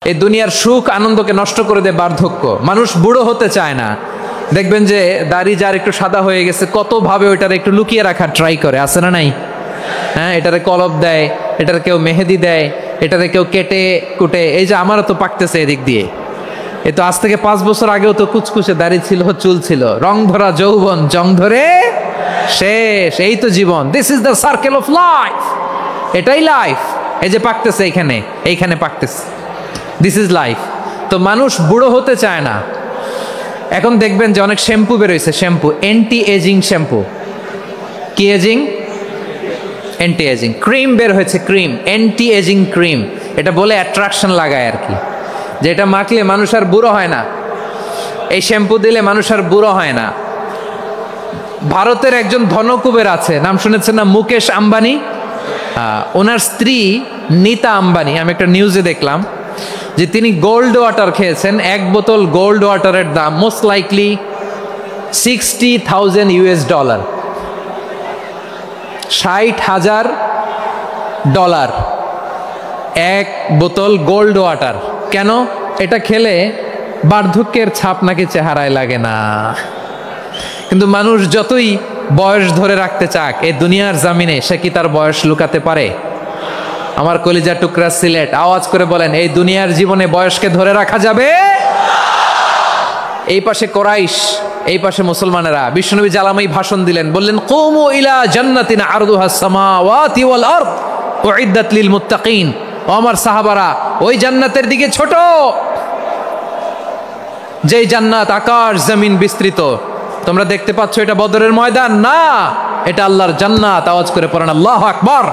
এই দুনিয়ার সুখ আনন্দকে নষ্ট করে দেয় বার্ধক্য। মানুষ বুড়ো হতে চায় না। দেখবেন যে দাড়ি যার একটু সাদা হয়ে গেছে কত ভাবে ওইটারে একটু লুকিয়ে রাখার ট্রাই করে, আছে না নাই? হ্যাঁ, এটারে কলপ দেয়, এটারে কেউ মেহেদি দেয়, এটারে কেউ কেটে কুটে। এই যে আমারও তো পাকতেছে এদিক দিয়ে, এ তো আজ থেকে 5 বছর আগেও তো কুচকুচে দাড়ি ছিল, চুল ছিল, রং ধরা যৌবন জং ধরে শেষ। এই তো জীবন, this is the circle of life. এটাই লাইফ। এই যে পাকতেছে এইখানে পাকতেছে, দিস ইজ লাইফ। তো মানুষ বুড়ো হতে চায় না। এখন দেখবেন যে অনেক শ্যাম্পু বেরোইছে, শ্যাম্পু অ্যান্টি এজিং শ্যাম্পু। কি এজিং? Anti ageing. ক্রিম বের হয়েছে, ক্রিম অ্যান্টি এজিং ক্রিম। এটা বলে অ্যাট্রাকশন লাগায় আর কি, যে এটা মাখলে মানুষ আর বুড়ো হয় না, এই শ্যাম্পু দিলে মানুষ আর বুড়ো হয় না। ভারতের একজন ধনকুবের আছে, নাম শুনেছেন না? মুকেশ আম্বানি। ওনার স্ত্রী নীতা আম্বানি, আমি একটা নিউজে দেখলাম যে তিনি গোল্ড ওয়াটার খেয়েছেন। 1 বোতল গোল্ড ওয়াটারের দাম মোস্ট লাইকলি $60,000 $60,000 1 বোতল গোল্ড ওয়াটার। কেন? এটা খেলে বার্ধক্যের ছাপ নাকি চেহারায় লাগে না। কিন্তু মানুষ যতই বয়স ধরে রাখতে চাক এই দুনিয়ার জামিনে, সে কি তার বয়স লুকাতে পারে? আমার কলিজা টুকরা সিলেট, আওয়াজ করে বলেন, এই দুনিয়ার জীবনে বয়সকে ধরে রাখা যাবে? এই পাশে কোরাইশ, এই পাশে মুসলমানেরা। বিশ্বনবী জালামাই ভাষণ দিলেন, বললেন, কুমু ইলা জান্নাতিন আরদুহাস সামাওয়াতি ওয়াল আরদ উইদ্দাত লিল মুত্তাকিন। ও আমার সাহাবারা, ওই জান্নাতের দিকে ছোট, যেই জান্নাত আকাশ জমিন বিস্তৃত। তোমরা দেখতে পাচ্ছ এটা বদরের ময়দান না, এটা আল্লাহর জান্নাত। আওয়াজ করে পড়েন আল্লাহু আকবার।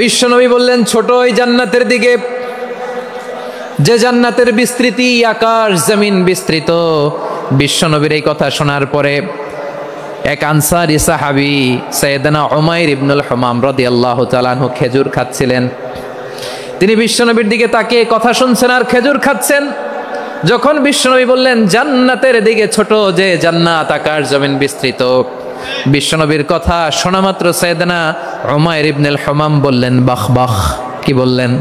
বিশ্বনবী বললেন, ছোট ওই জান্নাতের দিকে, যে জান্নাতের বিস্তৃতি আকাশ জমিন বিস্তৃত। বিশ্বনবীর এই কথা শোনার পরে এক আনসারী সাহাবী সাইয়েদনা উমাইর ইবনুল হুমাম রাদিয়াল্লাহু তাআলা আনহু খেজুর খাচ্ছিলেন। তিনি বিশ্বনবীর দিকে তাকিয়ে কথা শুনছেন আর খেজুর খাচ্ছেন। যখন বিশ্বনবী বললেন জান্নাতের দিকে ছোট, যে জান্নাত আকাশ জমিন বিস্তৃত, বিশ্বনবীর কথা শোনা মাত্র সাইয়েদনা উমাইর ইবনুল হুমাম বললেন বাহ বাহ। কি বললেন?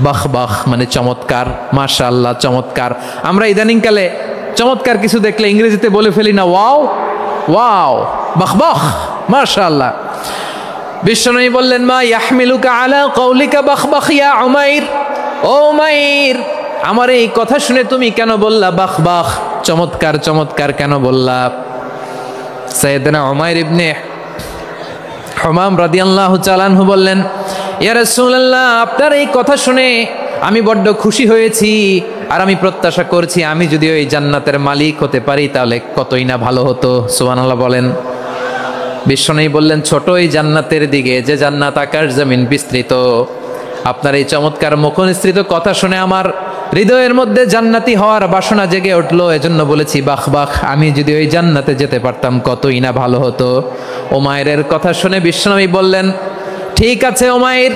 বাহ বাহ, মানে চমৎকার, মাশাআল্লাহ, চমৎকার। আমরা ইদানিং কালে চমৎকার কিছু দেখলে ইংরেজিতে বলে ফেলি না, ওয়াও ওয়াও, বাহ বাহ, মাশাআল্লাহ। বিশ্বনবী বললেন, মা ইয়াহমিলুকা আলা কওলিকা বাহ বাহ ইয়া উমাইর। ও উমাইর, আমার এই কথা শুনে তুমি কেন বললা বাহ বাহ, চমৎকার চমৎকার কেন বললা? সাইয়েদনা উমাইর ইবনে হুমাম রাদিয়াল্লাহু তাআলা আনহু বললেন, ইয়া রাসূলুল্লাহ, আপনার এই কথা শুনে আমি বড্ড খুশি হয়েছি, আর আমি প্রত্যাশা করছি আমি যদি ওই জান্নাতের মালিক হতে পারি তাহলে কতই না ভালো হতো। সুবহানাল্লাহ বলেন। বিশ্বনবী বললেন, ছোট এই জান্নাতের দিকে, যে জান্নাত আকাশ জমিন বিস্তৃত। আপনার এই চমৎকার মুখনিসৃত কথা শুনে আমার হৃদয়ের মধ্যে জান্নাতি হওয়ার বাসনা জেগে উঠলো, এজন্য বলেছি বাহ বাহ, আমি যদি ওই জান্নাতে যেতে পারতাম কতই না ভালো হতো। উমাইরের কথা শুনে বিশ্বনবী বললেন, ঠিক আছে উমাইর,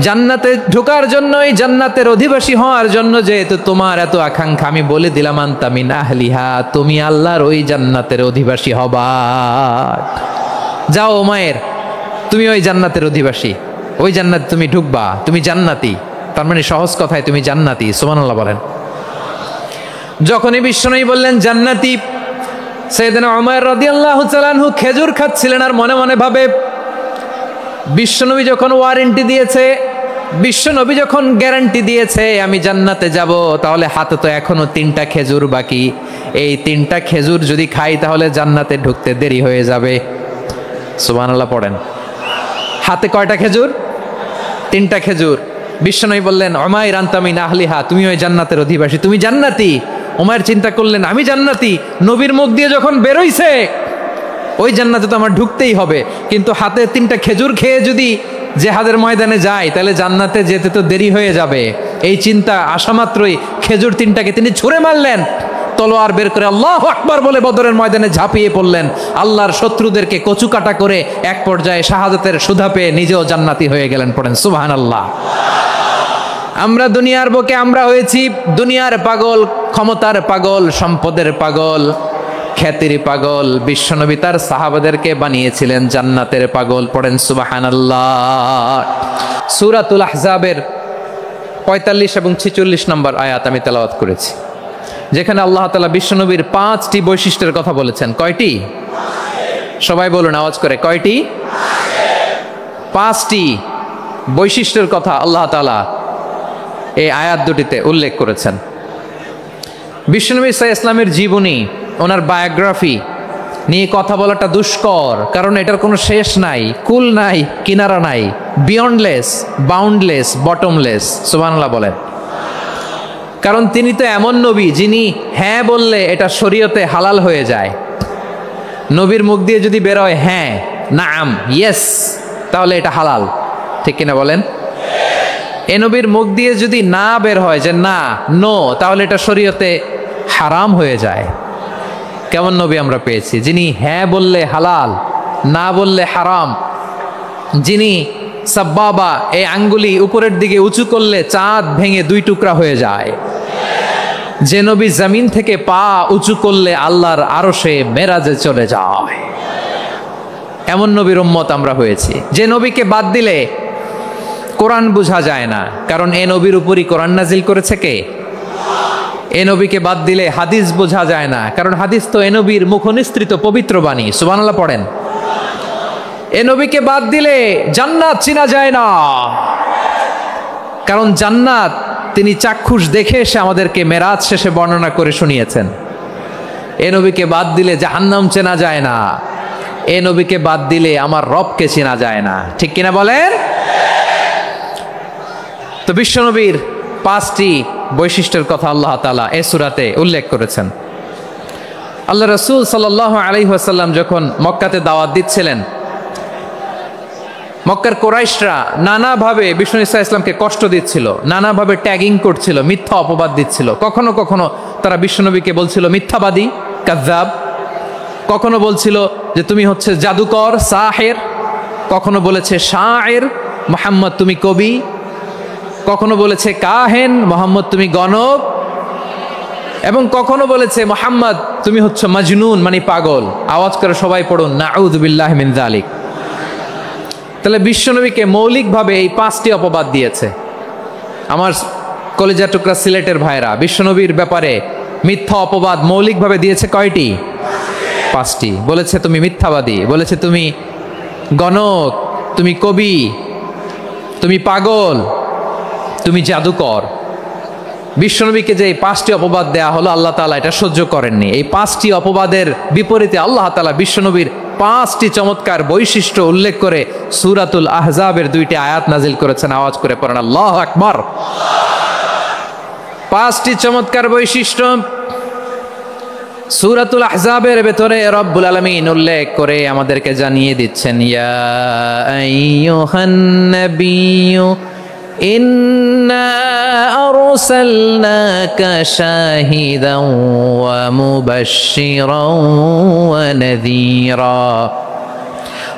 জান্নাতে ঢোকার জন্য, এই জান্নাতের অধিবাসী হওয়ার জন্য যেহেতু তোমার এত আকাঙ্ক্ষা, আমি বলে দিলাম আনতা মিন আহলিহা, তুমি আল্লাহর ওই জান্নাতের অধিবাসী হবা। যাও উমাইর, তুমি ওই জান্নাতের অধিবাসী, ওই জান্নাতে তুমি ঢুকবা, তুমি জান্নাতি। তার মানে সহজ কথায় তুমি জান্নাতি। সুবহানাল্লাহ বলেন। যখনই বিশ্বনবী বললেন জান্নাতি, সাইয়েদনা উমাইর রাদিয়াল্লাহু তাআলা আনহু খেজুর খাচ্ছিলেন আর মনে মনে ভাবে, বিশ্বনবী যখন ওয়ারেন্টি দিয়েছে, বিশ্বনবী যখন গ্যারান্টি দিয়েছে আমি জান্নাতে যাব, তাহলে হাতে তো এখনো 3টা খেজুর বাকি। এই 3টা খেজুর যদি খাই তাহলে জান্নাতে ঢুকতে দেরি হয়ে যাবে। সুবহানাল্লাহ পড়েন। হাতে কয়টা খেজুর? 3টা খেজুর। বিশ্বনবী বললেন, উমাইর আনতা মিন আহলিহা, তুমি ওই জান্নাতের অধিবাসী, তুমি জান্নাতি। উমাইর চিন্তা করলেন, আমি জান্নাতি, নবীর মুখ দিয়ে যখন বেরোইছে ওই জান্নাতে তো আমার ঢুকতেই হবে, কিন্তু হাতে 3টা খেজুর খেয়ে যদি জিহাদের ময়দানে যাই তাহলে জান্নাতে যেতে তো দেরি হয়ে যাবে। এই চিন্তা আসা মাত্রই খেজুর 3টাকে তিনি ছুঁড়ে মারলেন, তলোয়ার বের করে আল্লাহু আকবার বলে বদরের ময়দানে ঝাঁপিয়ে পড়লেন। আল্লাহর শত্রুদেরকে কচুকাটা করে এক পর্যায়ে শাহাদাতের সুধা পেয়ে নিজেও জান্নাতি হয়ে গেলেন। পড়েন সুবহানাল্লাহ। আমরা দুনিয়ার বুকে আমরা হয়েছি দুনিয়ার পাগল, ক্ষমতার পাগল, সম্পদের পাগল, খ্যাতির পাগল। বিশ্বনবী তার সাহাবাদেরকে বানিয়েছিলেন জান্নাতের পাগল। পড়েন সুবহানাল্লাহ। সূরাতুল আহজাবের 45 এবং 46 নম্বর আয়াত আমি তেলাওয়াত করেছি, যেখানে আল্লাহ তাআলা বিশ্বনবীর 5টি বৈশিষ্ট্যের কথা বলেছেন। কয়টি? সবাই বলুন আওয়াজ করে, কয়টি? 5টি বৈশিষ্ট্যের কথা আল্লাহ তাআলা এই আয়াত দুটিতে উল্লেখ করেছেন। বিশ্বনবী সাল্লাল্লাহু আলাইহি ওয়াসাল্লামের জীবনী, ওনার বায়োগ্রাফি নিয়ে কথা বলাটা দুষ্কর, কারণ এটার কোনো শেষ নাই, কুল নাই, কিনারা নাই, বিয়ন্ডলেস, বাউন্ডলেস, বটমলেস। সুবহানাল্লাহ বলেন। কারণ তিনি তো এমন নবী যিনি হ্যাঁ বললে এটা শরীয়তে হালাল হয়ে যায়। নবীর মুখ দিয়ে যদি বের হয় হ্যাঁ, নাম, ইয়েস, তাহলে এটা হালাল। ঠিক কিনা বলেন? এ নবীর মুখ দিয়ে যদি না বের হয় যে না, নো, তাহলে এটা শরীয়তে হারাম হয়ে যায়। কেমন নবী আমরা পেয়েছি, যিনি হ্যাঁ বললে হালাল, না বললে হারাম, যিনি সাব্বাবা, এই আঙ্গুলি উপরের দিকে উঁচু করলে চাঁদ ভেঙে 2 টুকরা হয়ে যায়, যে নবী জমিন থেকে পা উঁচু করলে আল্লাহর আরশে মেরাজে চলে যায়, এমন নবীর উম্মত আমরা হয়েছি। যে নবীকে বাদ দিলে কোরআন বোঝা যায় না, কারণ এ নবীর উপরই কোরআন নাজিল করেছে কে? এ নবীকে বাদ দিলে হাদিস বোঝা যায় না, কারণ হাদিস তো এ নবীর মুখনিসৃত পবিত্র বাণী। সুবহানাল্লাহ পড়েন। এ নবীকে বাদ দিলে জান্নাত চিনা যায় না, কারণ জান্নাত তিনি চাক্ষুষ দেখে এসে আমাদেরকে মেরাজ শেষে বর্ণনা করে শুনিয়েছেন। এ নবীকে বাদ দিলে জাহান্নাম চেনা যায় না, এ নবীকে বাদ দিলে আমার রবকে চেনা যায় না। ঠিক কিনা বলেন? তো বিশ্বনবীর 5টি বৈশিষ্ট্যের কথা আল্লাহ তাআলা এই সূরাতে উল্লেখ করেছেন। আল্লাহ রাসূল সাল্লাল্লাহু আলাইহি ওয়াসাল্লাম যখন মক্কাতে দাওয়াত দিচ্ছিলেন, মক্কার কুরাইশরা নানাভাবে বিষ্ণু ঈসা ইসলামকে কষ্ট দিচ্ছিল, নানাভাবে ট্যাগিং করছিল, মিথ্যা অপবাদ দিচ্ছিল। কখনো কখনো তারা বিশ্বনবীকে বলছিল মিথ্যাবাদী, কাযযাব। কখনো বলছিল যে তুমি হচ্ছে জাদুকর, সাহের। কখনো বলেছে শায়ের, মুহাম্মদ তুমি কবি। কখনো বলেছে কাহেন, মোহাম্মদ তুমি গণক। এবং কখনো বলেছে মুহাম্মদ তুমি হচ্ছে মাজনুন, মানে পাগল। আওয়াজ করে সবাই পড়ুন নাউযু বিল্লাহি মিন যালিক। তাহলে বিশ্বনবীকে মৌলিকভাবে এই 5টি অপবাদ দিয়েছে। আমার কলেজা টুকরা সিলেটের ভাইরা, বিশ্বনবীর ব্যাপারে মিথ্যা অপবাদ মৌলিকভাবে দিয়েছে কয়টি? 5টি। বলেছে তুমি মিথ্যাবাদী, বলেছে তুমি গণক, তুমি কবি, তুমি পাগল, তুমি জাদুকর। বিশ্বনবীকে যে এই 5টি অপবাদ দেয়া হলো, আল্লাহ তাআলা এটা সহ্য করেননি। এই 5টি অপবাদের বিপরীতে আল্লাহ তাআলা বিশ্বনবীর 5টি চমৎকার বৈশিষ্ট্য উল্লেখ করে সূরাতুল আহজাবের 2টি আয়াত নাজিল করেছেন। আওয়াজ করে পড়েন আল্লাহু আকবার। 5টি চমৎকার বৈশিষ্ট্য সূরাতুল আহজাবের ভেতরে রব্বুল আলামিন উল্লেখ করে আমাদেরকে জানিয়ে দিচ্ছেন, ইয়া আইয়ুহান নাবিয়্যু ইন্না আরসালনাকা শাহিদান ওয়া মুবাশশিরান ওয়া নাযীরা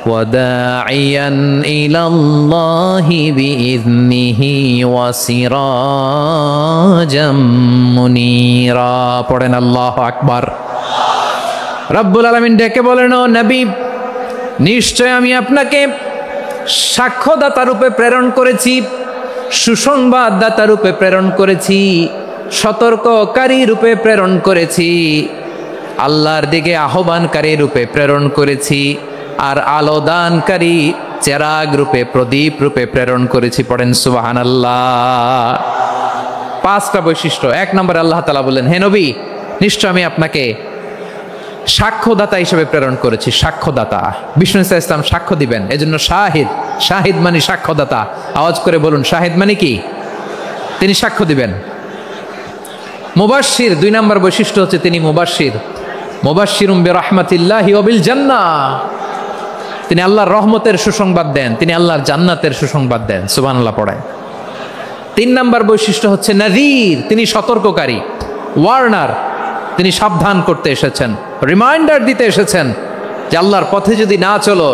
ওয়া দাঈয়ান ইলাল্লাহি বিইযনিহি ওয়া সিরাজাম মুনীরা। পড়েন আল্লাহু আকবার। রব্বুল আলামিন ডেকে বলেন, ও নবী, নিশ্চয় আমি আপনাকে সাক্ষ্যদাতা রূপে প্রেরণ করেছি, সুসংবাদদাতা রূপে প্রেরণ করেছি, সতর্ককারী রূপে প্রেরণ করেছি, আল্লাহর দিকে আহ্বানকারী রূপে প্রেরণ করেছি, আর আলোদানকারী চেরাগ রূপে, প্রদীপ রূপে প্রেরণ করেছি। পড়েন সুবহানাল্লাহ। 5টা বৈশিষ্ট্য। 1 নম্বরে আল্লাহ তাআলা বললেন, হে নবী, নিশ্চয় আমি আপনাকে সাক্ষ্যদাতা হিসেবে প্রেরণ করেছি। সাক্ষ্যদাতা, বিষ্ণু ঈসা ইসলাম সাক্ষ্য দিবেন, এজন্য শাহিদ। শাহিদ মানে সাক্ষ্যদাতা। আওয়াজ করে বলুন শাহিদ মানে কি? তিনি সাক্ষ্য দিবেন। মুবাশশির, 2 নম্বর বৈশিষ্ট্য হচ্ছে তিনি মুবাশশির। মুবাশশিরুম বিরাহমাতিল্লাহি ওয়া বিল জান্নাহ। তিনি আল্লাহর রহমতের সুসংবাদ দেন, তিনি আল্লাহর জান্নাতের সুসংবাদ দেন। সুবহানাল্লাহ পড়েন। 3 নম্বর বৈশিষ্ট্য হচ্ছে নাযীর, তিনি সতর্ককারী, ওয়ার্নার। তিনি সাবধান করতে এসেছেন, রিমাইন্ডার দিতে এসেছেন যে আল্লাহর পথে যদি না চলো,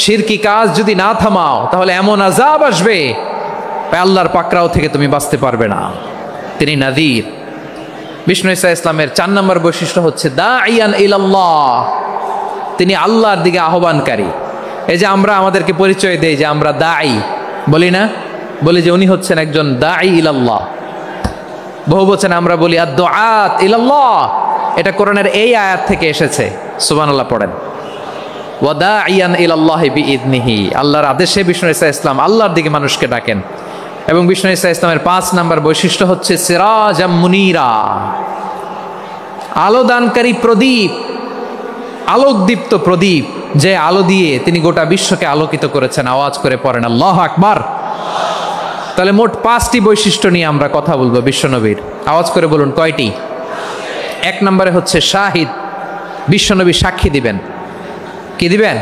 শিরকি কাজ যদি না থামাও, তাহলে এমন আযাব আসবে আল্লাহর পাকড়াও থেকে তুমি বাঁচতে পারবে না। তিনি নাযীর। বিষ্ণু ঈসা ইসলামের 4 নম্বর বৈশিষ্ট্য হচ্ছে দাঈয়ান ইলাল্লাহ, তিনি আল্লাহর দিকে আহ্বানকারী। এই যে আমরা আমাদেরকে পরিচয় দেই যে আমরা দাঈ, বলি না বলি যে উনি হচ্ছেন একজন দাঈ ইলাল্লাহ। বহু বচনে আমরা বলি আদ-দুআত ইলাল্লাহ, এটা কোরআনের এই আয়াত থেকে এসেছে। সুবহানাল্লাহ পড়েন। ওয়া দাঈয়ান ইলাল্লাহি বিইذনিহি, আল্লাহর আদেশে বিষ্ণু ঈসা ইসলাম আল্লাহর দিকে মানুষকে ডাকেন। এবং বিষ্ণু ঈসা ইসলামের 5 নাম্বার বৈশিষ্ট্য হচ্ছে সিরাজাম মুনীরা, আলোদানকারী প্রদীপ, আলোকদীপ্ত প্রদীপ, যে আলো দিয়ে তিনি গোটা বিশ্বকে আলোকিত করেছেন। আওয়াজ করে পড়েন আল্লাহু আকবার। তাহলে মোট 5টি বৈশিষ্ট্য নিয়ে আমরা কথা বলবো বিশ্বনবীর। আওয়াজ করে বলুন কয়টি? 1 নম্বরে হচ্ছে শাহিদ, বিশ্বনবী সাক্ষী দিবেন। কি দিবেন?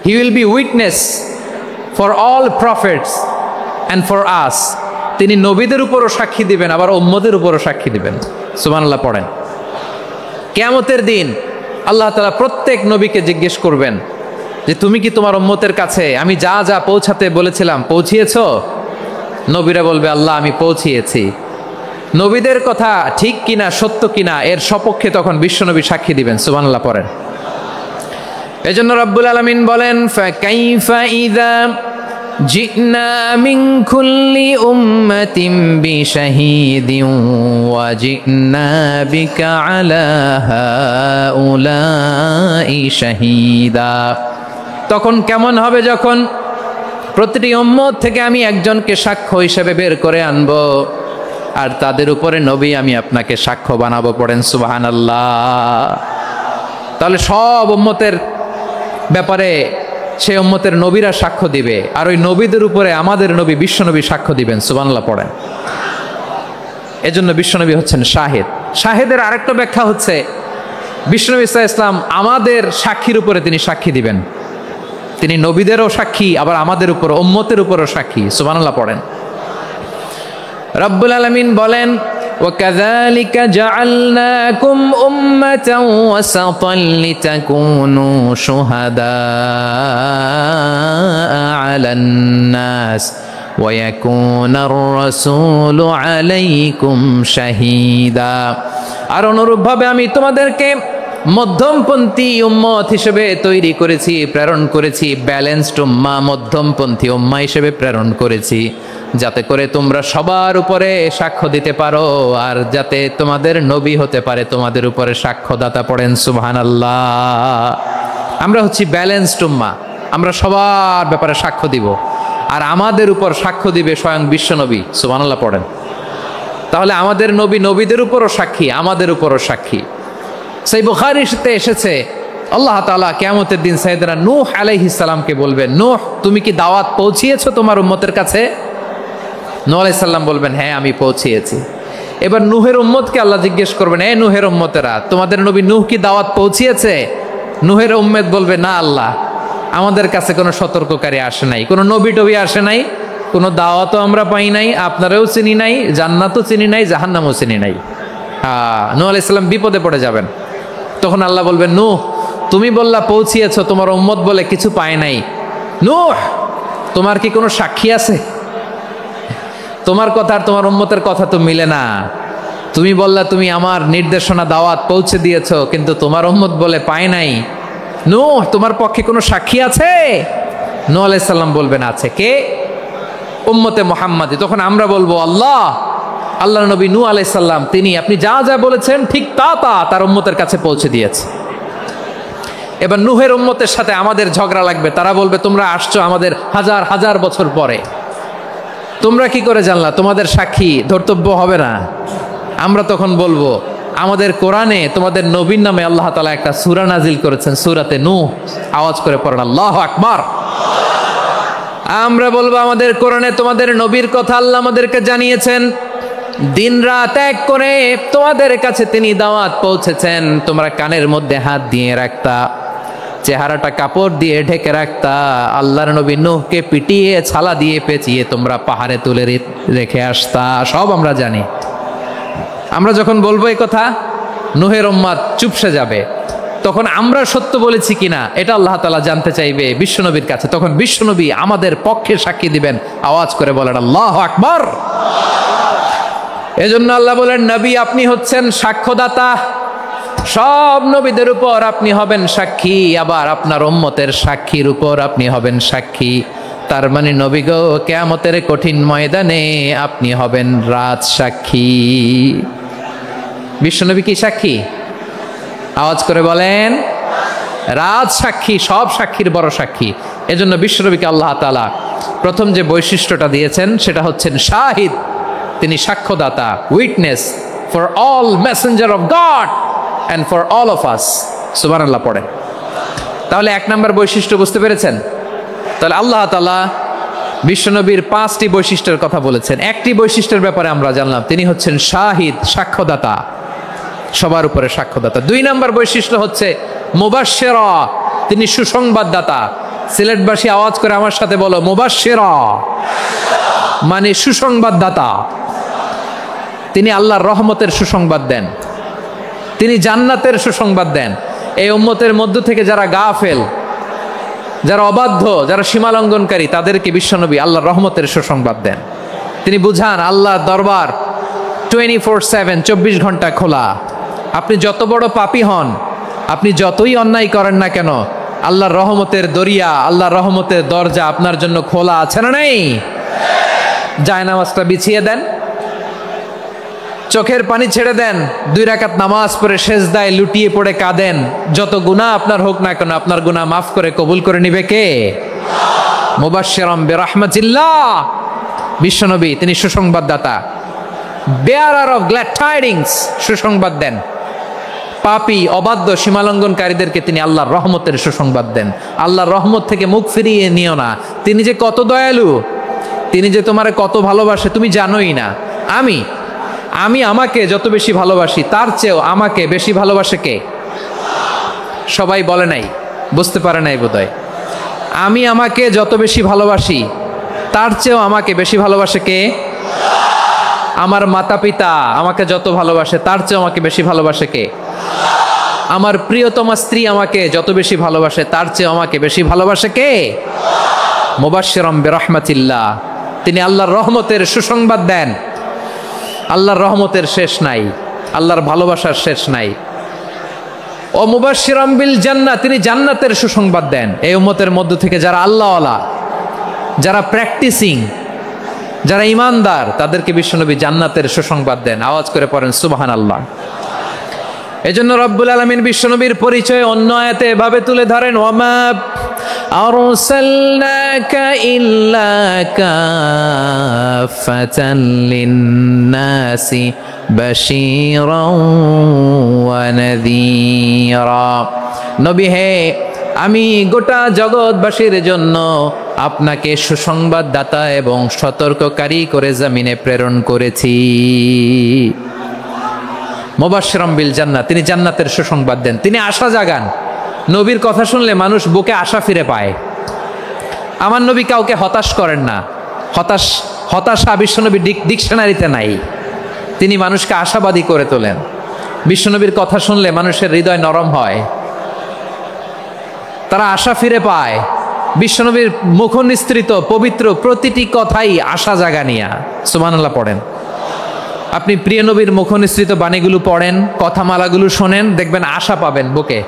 He will be witness for all prophets and for us. তিনি নবীদের উপরও সাক্ষী দিবেন, আবার উম্মতের উপরও সাক্ষী দিবেন। সুবহানাল্লাহ পড়েন। কিয়ামতের দিন আল্লাহ তাআলা প্রত্যেক নবীকে জিজ্ঞেস করবেন যে তুমি কি তোমার উম্মতের কাছে আমি যা যা পৌঁছাতে বলেছিলাম পৌঁছিয়েছো? নবীরা বলবে আল্লাহ আমি পৌঁছিয়েছি। নবীদের কথা ঠিক কিনা, সত্য কিনা, এর সপক্ষে তখন বিশ্বনবী সাক্ষী দিবেন। সুবহানাল্লাহ পড়েন। এজন্য রব্বুল আলামিন বলেন ফাকাইফা ইযা জিনা মিন কুল্লি উম্মাতিন বিশাহিদিন ওয়া জিনা বিকা আলা হাউলাই শাহিদা। তখন কেমন হবে যখন প্রতিটি উম্মত থেকে আমি একজনকে সাক্ষ্য হিসেবে বের করে আনবো, আর তাদের উপরে নবী আমি আপনাকে সাক্ষ্য বানাবো। পড়েন সুবহানাল্লাহ। তাহলে সব উম্মতের ব্যাপারে সেই উম্মতের নবীরা সাক্ষ্য দিবে, আর ওই নবীদের উপরে আমাদের নবী বিশ্বনবী সাক্ষ্য দিবেন। সুবহানাল্লাহ পড়েন। এজন্য বিশ্বনবী হচ্ছেন শাহিদ। শাহিদের আরেকটা ব্যাখ্যা হচ্ছে বিশ্বনবী সাল্লাল্লাহু আলাইহি ওয়াসাল্লাম আমাদের সাক্ষীর উপরে তিনি সাক্ষী দিবেন। তিনি নবীদেরও সাক্ষী, আবার আমাদের উপর উম্মতের উপরও সাক্ষী। সুবহানাল্লাহ পড়েন। রব্বুল আলামিন বলেন وَكَذَلِكَ جَعَلْنَاكُمْ أُمَّةً وَسَطًا لِتَكُونُوا شُهَدَاءَ عَلَى النَّاسِ وَيَكُونَ الرَّسُولُ عَلَيْكُمْ شَهِيدًا। আর অনুরূপভাবে আমি তোমাদেরকে মধ্যমপন্থী উম্মত হিসেবে তৈরি করেছি, প্রেরণ করেছি। ব্যালেন্সড উম্মাহ, মধ্যমপন্থী উম্মাহ হিসেবে প্রেরণ করেছি, যাতে করে তোমরা সবার উপরে সাক্ষ্য দিতে পারো, আর যাতে তোমাদের নবী হতে পারে তোমাদের উপরে সাক্ষ্যদাতা। পড়েন সুবহানাল্লাহ। আমরা হচ্ছি ব্যালেন্সড উম্মাহ, আমরা সবার ব্যাপারে সাক্ষ্য দিব, আর আমাদের উপর সাক্ষ্য দিবে স্বয়ং বিশ্বনবী। সুবহানাল্লাহ পড়েন। তাহলে আমাদের নবী নবীদের উপরও সাক্ষী, আমাদের উপরও সাক্ষী। সেই বুখারীতে এসেছে আল্লাহ তাআলা কিয়ামতের দিন সাইয়েদনা নূহ আলাইহিস সালামকে বলবেন, নূহ তুমি কি দাওয়াত পৌঁছিয়েছো তোমার উম্মতের কাছে? নূহ আলাইহিস সালাম বলবেন হ্যাঁ আমি পৌঁছিয়েছি। এবার নূহের উম্মতকে আল্লাহ জিজ্ঞেস করবেন, এই নূহের উম্মতেরা তোমাদের নবী নূহ কি দাওয়াত পৌঁছিয়েছে? নূহের উম্মত বলবে না আল্লাহ, আমাদের কাছে কোনো সতর্ককারী আসে নাই, কোনো নবী টবি আসে নাই, কোনো দাওয়াতও আমরা পাই নাই, আপনারাও চিনি নাই, জান্নাতও চিনি নাই, জাহান্নামও চিনি নাই। নূহ আলাইহিস সালাম বিপদে পড়ে যাবেন। তখন আল্লাহ বলবেন নূহ তুমি বললা পৌঁছিয়েছো, তোমার উম্মত বলে কিছু পায় নাই। নূহ তোমার কি কোনো সাক্ষী আছে? তোমার কথা আর তোমার উম্মতের কথা তো মিলে না। তুমি বললা তুমি আমার নির্দেশনা দাওয়াত পৌঁছে দিয়েছো, কিন্তু তোমার উম্মত বলে পায় নাই। নূহ তোমার পক্ষে কোনো সাক্ষী আছে? নূহ আলাইহিস সালাম বলবেন আছে। কে? উম্মতে মুহাম্মাদি। তখন আমরা বলবো আল্লাহ, আল্লাহর নবী নূহ আলাইহিস সালাম তিনি আপনি যা যা বলেছেন ঠিক তা তার উম্মতের কাছে পৌঁছে দিয়েছে। এবার নূহের উম্মতের সাথে আমাদের ঝগড়া লাগবে। তারা বলবে তোমরা আসছো আমাদের হাজার হাজার বছর পরে, তোমরা কি করে জানলা? তোমাদের সাক্ষী ধর্তব্য হবে না? আমরা তখন বলবো আমাদের কোরআনে তোমাদের নবীর নামে আল্লাহ তাআলা একটা সূরা নাজিল করেছেন, সূরাতে নূহ। আওয়াজ করে পড়েন আল্লাহু আকবার। আমরা বলবো আমাদের কোরআনে তোমাদের নবীর কথা আল্লাহ আমাদেরকে জানিয়েছেন, দিন রাত এক করে তোমাদের কাছে তিনি দাওয়াত পৌঁছেছেন। তোমরা কানের মধ্যে হাত দিয়ে রাখতা, চেহারাটা কাপড় দিয়ে ঢেকে রাখতা, আল্লাহর নবী নূহকে পিটিয়ে ছালা দিয়ে পেঁচিয়ে তোমরা পাহাড়ে তুলে রেখে আসতা। সব আমরা জানি। আমরা যখন বলবো এই কথা, নূহের উম্মত চুপসে যাবে। তখন আমরা সত্য বলেছি কিনা এটা আল্লাহ তাআলা জানতে চাইবে বিশ্বনবীর কাছে। তখন বিশ্বনবী আমাদের পক্ষে সাক্ষী দিবেন। আওয়াজ করে বলেন আল্লাহু আকবার। এজন্য আল্লাহ বলেন নবী আপনি হচ্ছেন সাক্ষ্যদাতা, সব নবীদের উপর আপনি হবেন সাক্ষী, আবার আপনার উম্মতের সাক্ষীর উপর আপনি হবেন সাক্ষী। তার মানে নবী গো, কিয়ামতের কঠিন ময়দানে আপনি হবেন রাজ সাক্ষী। বিশ্বনবী কি সাক্ষী? আওয়াজ করে বলেন, রাজ সাক্ষী, সব সাক্ষীর বড় সাক্ষী। এজন্য বিশ্বনবীকে আল্লাহ তাআলা প্রথম যে বৈশিষ্ট্যটা দিয়েছেন সেটা হচ্ছেন শাহিদ। তিনি সাক্ষ্যদাতা, witness for all messenger of God and for all of us. সুবহানাল্লাহ পড়েন। তাহলে এক নম্বর বৈশিষ্ট্য বুঝতে পেরেছেন? তাহলে আল্লাহ তাআলা বিশ্বনবীর 5টি বৈশিষ্ট্যের কথা বলেছেন। একটি বৈশিষ্ট্যের ব্যাপারে আমরা জানলাম, তিনি হচ্ছেন শাহিদ, সাক্ষ্যদাতা, সবার উপরে সাক্ষ্যদাতা। 2 নম্বর বৈশিষ্ট্য হচ্ছে মুবাশশিরা, তিনি সুসংবাদদাতা। সিলেটবাসী আওয়াজ করে আমার সাথে বলো, মুবাশশিরা মানে সুসংবাদদাতা। তিনি আল্লাহর রহমতের সুসংবাদ দেন, তিনি জান্নাতের সুসংবাদ দেন। এই উম্মতের মধ্য থেকে যারা গাফেল, যারা অবাধ্য, যারা সীমালঙ্ঘনকারী, তাদেরকে বিশ্বনবী আল্লাহর রহমতের সুসংবাদ দেন। তিনি বুঝান আল্লাহর দরবার 24/7, 24 ঘন্টা খোলা। আপনি যত বড় পাপী হন, আপনি যতই অন্যায় করেন না কেন, আল্লাহর রহমতের দরিয়া, আল্লাহর রহমতের দরজা আপনার জন্য খোলা আছে না নেই? জায়নামাজটা বিছিয়ে দেন, চোখের পানি ছেড়ে দেন, 2 রাকাত নামাজ পড়ে সেজদায় লুটিয়ে পড়ে কাঁদেন। যত গুনাহ আপনার হোক না কেন, আপনার গুনাহ মাফ করে কবুল করে নিবে কে? মুবাশশিরাম বিরাহমাতিল্লাহ। বিশ্বনবী তিনি সুসংবাদদাতা, বেয়ারার অফ গ্ল্যাড টাইডিংস, সুসংবাদ দেন। পাপী, অবাধ্য, সীমালঙ্ঘনকারীদেরকে তিনি আল্লাহর রহমতের সুসংবাদ দেন। আল্লাহর রহমত থেকে মুখ ফিরিয়ে নিও না। তিনি যে কত দয়ালু, তিনি যে তোমারে কত ভালোবাসে তুমি জানোই না। আমি আমাকে যত বেশি ভালোবাসি, তার চেয়েও আমাকে বেশি ভালোবাসে কে? সবাই বলে নাই, বুঝতে পারে নাই বোধহয়। আমি আমাকে যত বেশি ভালোবাসি, তার চেয়েও আমাকে বেশি ভালোবাসে কে? আমার মাতা পিতা আমাকে যত ভালোবাসে, তার চেয়েও আমাকে বেশি ভালোবাসে কে? আমার প্রিয়তমা স্ত্রী আমাকে যত বেশি ভালোবাসে, তার চেয়েও আমাকে বেশি ভালোবাসে কে? মুবাশশিরাম বিরাহমাতিল্লাহ, তিনি আল্লাহর রহমতের সুসংবাদ দেন। আল্লাহর রহমতের শেষ নাই, আল্লাহর ভালোবাসার শেষ নাই। ও মুবাশশিরাম বিল জান্নাহ, তিনি জান্নাতের সুসংবাদ দেন। এই উম্মতের মধ্য থেকে যারা আল্লাহওয়ালা, যারা প্র্যাকটিসিং, যারা ইমানদার, তাদেরকে বিশ্বনবী জান্নাতের সুসংবাদ দেন। আওয়াজ করে পড়েন সুবহানাল্লাহ। এজন্য রব্বুল আলামিন বিশ্বনবীর পরিচয় অন্য আয়াতে এভাবে তুলে ধরেন, ওয়ামা আরসালনাকা ইল্লা কাফাতান লিন্নাসি বাশীরাও ওয়া নাযীরা। নবী হে, আমি গোটা জগৎবাসীর জন্য আপনাকে সুসংবাদদাতা এবং সতর্ককারী করে জমিনে প্রেরণ করেছি। মুবাশশিরাম বিল জান্নাহ, তিনি জান্নাতের সুসংবাদ দেন, তিনি আশা জাগান। নবীর কথা শুনলে মানুষ বুকে আশা ফিরে পায়। আমার নবী কাউকে হতাশ করেন না। হতাশা বিশ্বনবীর ডিকশনারিতে নাই। তিনি মানুষকে আশাবাদী করে তোলেন। বিশ্বনবীর কথা শুনলে মানুষের হৃদয় নরম হয়, তারা আশা ফিরে পায়। বিশ্বনবীর মুখ নিঃসৃত পবিত্র প্রতিটি কথাই আশা জাগানিয়া। সুবহানাল্লাহ পড়েন। আপনি প্রিয় নবীর মুখ নিঃসৃত বাণীগুলো পড়েন, কথামালাগুলো শোনেন, দেখবেন আশা পাবেন, বুকে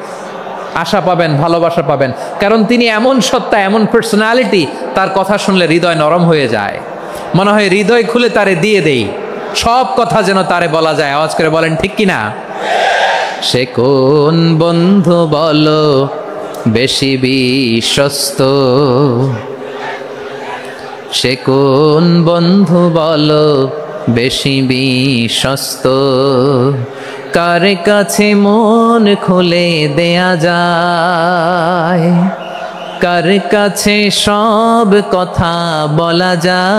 আশা পাবেন, ভালোবাসা পাবেন। কারণ তিনি এমন সত্তা, এমন পার্সোনালিটি, তার কথা শুনলে হৃদয় নরম হয়ে যায়। মনে হয় হৃদয় খুলে তারে দিয়ে দেই, সব কথা যেন তারে বলা যায়। আওয়াজ করে বলেন ঠিক কিনা? সে কোন বন্ধু বলো বেশি বিশ্বস্ত, সে কোন বন্ধু বলো বেশি বিশ্বস্ত, কার কাছে মন খুলে দেয়া যায়, কার কাছে সব কথা বলা যায়,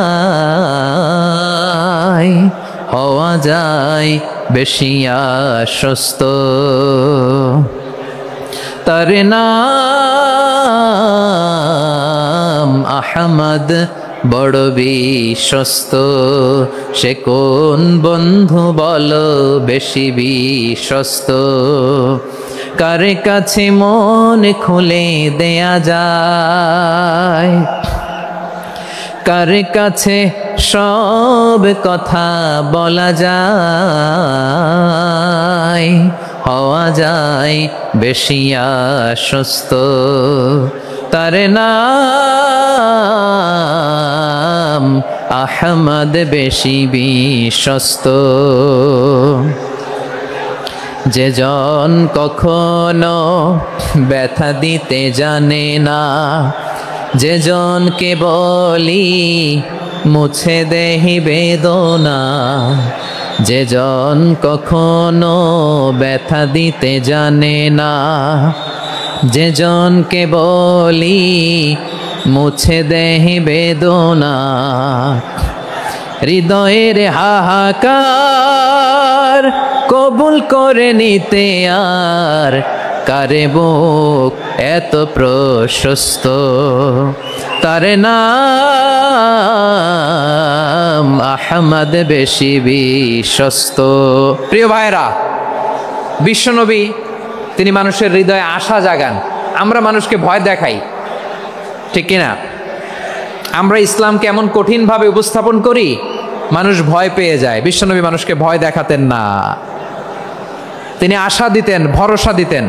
হওয়া যায় বেশি আশ্বস্ত। তার নাম আহমদ, বড় বিশ্বস্ত। সে কোন বন্ধু বলো বেশি বিশ্বস্ত, কার কাছে মন খুলে দেয়া যায়, কার কাছে সব কথা বলা যায়, হওয়া যায় বেশি আশ্বস্ত। তার নাম আহমদ বেশি বিশ্বস্ত। যে জন কখনো ব্যথা দিতে জানে না, যে জনকে বলি মুছে দেহি বেদনা, যে জন কখনো ব্যথা দিতে জানে না, যে জনকে বলি মুছে দেহি বেদনা, হৃদয়ের হাহাকার কবুল করে নিতে আর কারে বুক এত প্রশস্ত। তার নাম আহমদ বেশি বিশ্বস্ত। প্রিয় ভাইরা, বিশ্বনবী তিনি মানুষের হৃদয়ে আশা জাগান। আমরা মানুষকে ভয় দেখাই, ঠিক কিনা? আমরা ইসলামকে এমন কঠিনভাবে উপস্থাপন করি, মানুষ ভয় পেয়ে যায়। বিশ্বনবী মানুষকে ভয় দেখাতেন না, তিনি আশা দিতেন, ভরসা দিতেন।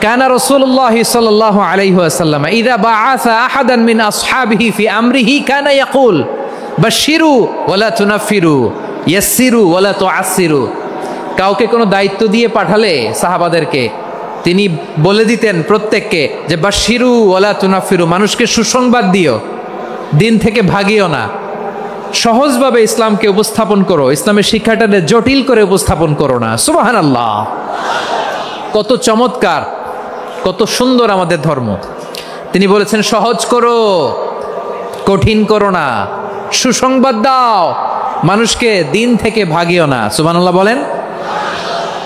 কানা রাসূলুল্লাহ সাল্লাল্লাহু আলাইহি ওয়াসাল্লাম ইযা বাআসা আহাদান মিন আসহাবিহি ফি আমরিহি কানা ইয়াকুল বাশশিরু ওয়ালা তুনাফিরু ইয়াসসিরু ওয়ালা তুআসসিরু। কাউকে কোনো দায়িত্ব দিয়ে পাঠালে সাহাবাদেরকে তিনি বলে দিতেন প্রত্যেককে যে বাশশিরু ওয়ালা তুনাফিরু, মানুষকে সুসংবাদ দিও, দিন থেকে ভাগিও না, সহজভাবে ইসলামকে উপস্থাপন করো, ইসলামের শিক্ষাটাকে জটিল করে উপস্থাপন করো না। সুবহানাল্লাহ, কত চমৎকার, কত সুন্দর আমাদের ধর্ম। তিনি বলেছেন সহজ করো, কঠিন করো না, সুসংবাদ দাও, মানুষকে দিন থেকে ভাগিও না। সুবহানাল্লাহ বলেন।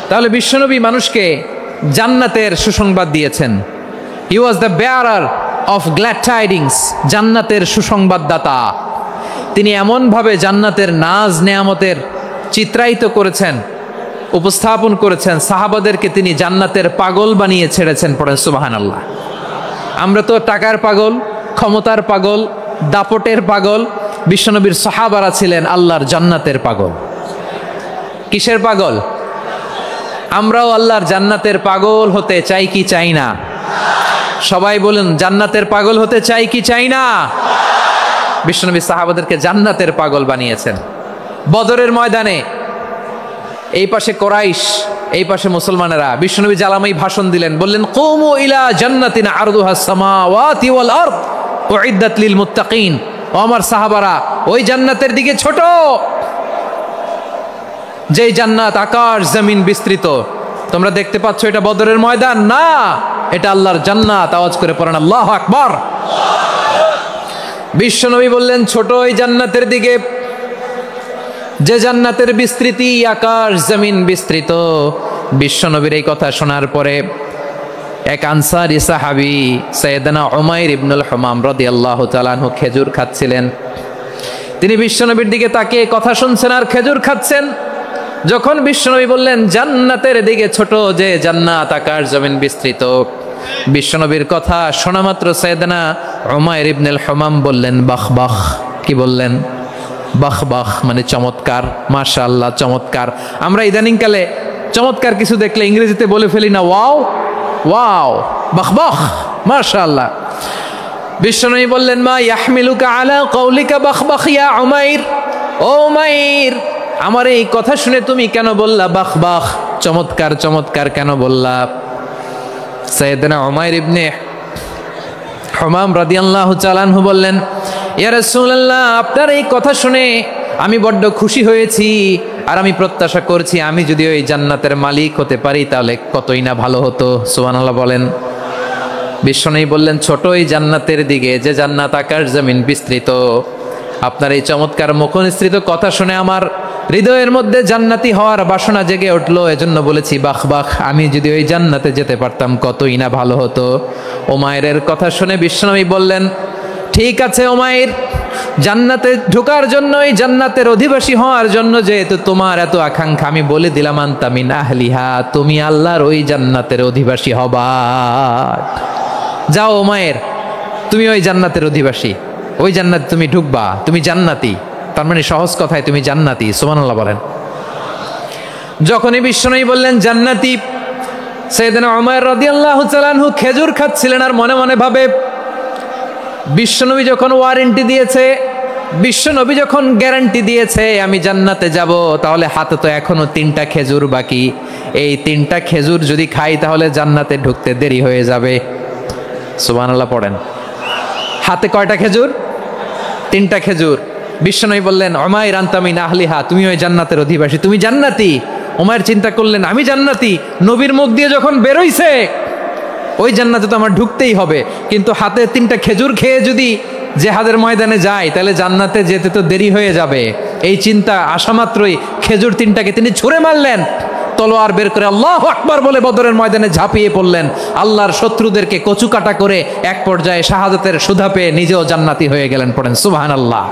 তাহলে বিশ্বনবী মানুষকে জান্নাতের সুসংবাদ দিয়েছেন। He was the bearer of glad tidings, জান্নাতের সুসংবাদদাতা। তিনি এমনভাবে জান্নাতের নাজ নেয়ামতের চিত্রায়িত করেছেন, উপস্থাপন করেছেন, সাহাবাদেরকে তিনি জান্নাতের পাগল বানিয়ে ছেড়েছেন। পড়েন সুবহানাল্লাহ। আমরা তো টাকার পাগল, ক্ষমতার পাগল, দাপটের পাগল। বিশ্বনবীর সাহাবারা ছিলেন আল্লাহর জান্নাতের পাগল। কিসের পাগল? আমরাও আল্লাহর জান্নাতের পাগল হতে চাই কি চাই না? সবাই বলুন, জান্নাতের পাগল হতে চাই কি চাই না? বিশ্বনবী সাহাবাদেরকে জান্নাতের পাগল বানিয়েছেন। বদরের ময়দানে এই পাশে কোরাইশ, এই পাশে মুসলমানেরা। বিশ্বনবী জ্বালাময়ী ভাষণ দিলেন, বললেন কুমু ইলা জান্নাতিন আরদুহাস সামাওয়াতি ওয়াল আরদ উইদ্দাত লিল মুত্তাকিন। ও আমার সাহাবারা, ওই জান্নাতের দিকে ছোট, যেই জান্নাত আকাশ জমিন বিস্তৃত। তোমরা দেখতে পাচ্ছ এটা বদরের ময়দান না, এটা আল্লাহর জান্নাত। আওয়াজ করে পড়েন আল্লাহু আকবার। বিশ্বনবী বললেন ছোট ওই জান্নাতের দিকে, যে জান্নাতের বিস্তৃতি আকাশ জমিন বিস্তৃত। বিশ্বনবীর এই কথা শোনার পরে এক আনসারী সাহাবী সাইয়েদনা উমাইর ইবনুল হুমাম রাদিয়াল্লাহু তাআলা আনহু খেজুর খাচ্ছিলেন। তিনি বিশ্বনবীর দিকে তাকিয়ে কথা শুনছেন আর খেজুর খাচ্ছেন। যখন বিশ্বনবী বললেন জান্নাতের দিকে ছোট, যে জান্নাত আকাশ জমিন বিস্তৃত, বিশ্বনবীর কথা শোনা মাত্র সাইয়েদনা উমাইর ইবনুল হুমাম বললেন বাহ বাহ। কি বললেন? বাহ বাহ মানে চমৎকার, মাশাআল্লাহ চমৎকার। আমরা ইদানিংকালে চমৎকার কিছু দেখলে ইংরেজিতে বলে ফেলি না ওয়াও ওয়াও, বাহ বাহ, মাশাআল্লাহ। বিশ্বনবী বললেন মা ইয়াহমিলুকা আলা কওলিকা বাহ বাহ ইয়া উমাইর। ও উমাইর, আমার এই কথা শুনে তুমি কেন বললা বাহ বাহ, চমৎকার চমৎকার কেন বললা? সাইয়েদনা উমাইর ইবনে হুমাম রাদিয়াল্লাহু তাআলা আনহু বললেন ইয়া রাসূলুল্লাহ, আপনার এই কথা শুনে আমি বড্ড খুশি হয়েছি, আর আমি প্রত্যাশা করছি আমি যদি ওই জান্নাতের মালিক হতে পারি তাহলে কতই না ভালো হতো। সুবহানাল্লাহ বলেন। বিশ্বনবী বললেন ছোট এই জান্নাতের দিকে, যে জান্নাত আকাশ জমিন বিস্তৃত। আপনার এই চমৎকার মুখনিসৃত কথা শুনে আমার হৃদয়ের মধ্যে জান্নাতি হওয়ার বাসনা জেগে উঠলো, এজন্য বলেছি বাহ বাহ, আমি যদি ওই জান্নাতে যেতে পারতাম কতই না ভালো হতো। উমাইরের কথা শুনে বিশ্বনবী বললেন ঠিক আছে উমাইর, জান্নাতে ঢোকার জন্য, এই জান্নাতের অধিবাসী হওয়ার জন্য যেহেতু তোমার এত আকাঙ্ক্ষা, আমি বলে দিলাম আনতা মিন আহলিহা, তুমি আল্লাহর ওই জান্নাতের অধিবাসী হবা। যাও উমাইর, তুমি ওই জান্নাতের অধিবাসী, ওই জান্নাতে তুমি ঢুকবা, তুমি জান্নাতি। তার মানে সহজ কথায় তুমি জান্নাতি। সুবহানাল্লাহ বলেন। যখনই বিশ্বনবী বললেন জান্নাতি, সাইয়েদনা উমাইর রাদিয়াল্লাহু তাআলা আনহু খেজুর খাচ্ছিলেন আর মনে মনে ভাবে বিশ্বনবী যখন ওয়ারেন্টি দিয়েছে, বিশ্বনবী যখন গ্যারান্টি দিয়েছে আমি জান্নাতে যাব, তাহলে হাতে তো এখনো 3টা খেজুর বাকি। এই 3টা খেজুর যদি খাই তাহলে জান্নাতে ঢুকতে দেরি হয়ে যাবে। সুবহানাল্লাহ পড়েন। হাতে কয়টা খেজুর? 3টা খেজুর। বিশ্বনবী বললেন উমাইর আনতা মিন আহলিহা, তুমি ওই জান্নাতের অধিবাসী, তুমি জান্নাতি। উমাইর চিন্তা করলেন আমি জান্নাতি, নবীর মুখ দিয়ে যখন বেরোইছে ওই জান্নাতে তো আমার ঢুকতেই হবে, কিন্তু হাতে 3টা খেজুর খেয়ে যদি জিহাদের ময়দানে যাই তাহলে জান্নাতে যেতে তো দেরি হয়ে যাবে। এই চিন্তা আসা মাত্রই খেজুর 3টাকে তিনি ছুঁড়ে মারলেন, তলোয়ার বের করে আল্লাহু আকবার বলে বদরের ময়দানে ঝাঁপিয়ে পড়লেন। আল্লাহর শত্রুদেরকে কচুকাটা করে এক পর্যায়ে শাহাদাতের সুধা পেয়ে নিজেও জান্নাতি হয়ে গেলেন। পড়েন সুবহানাল্লাহ।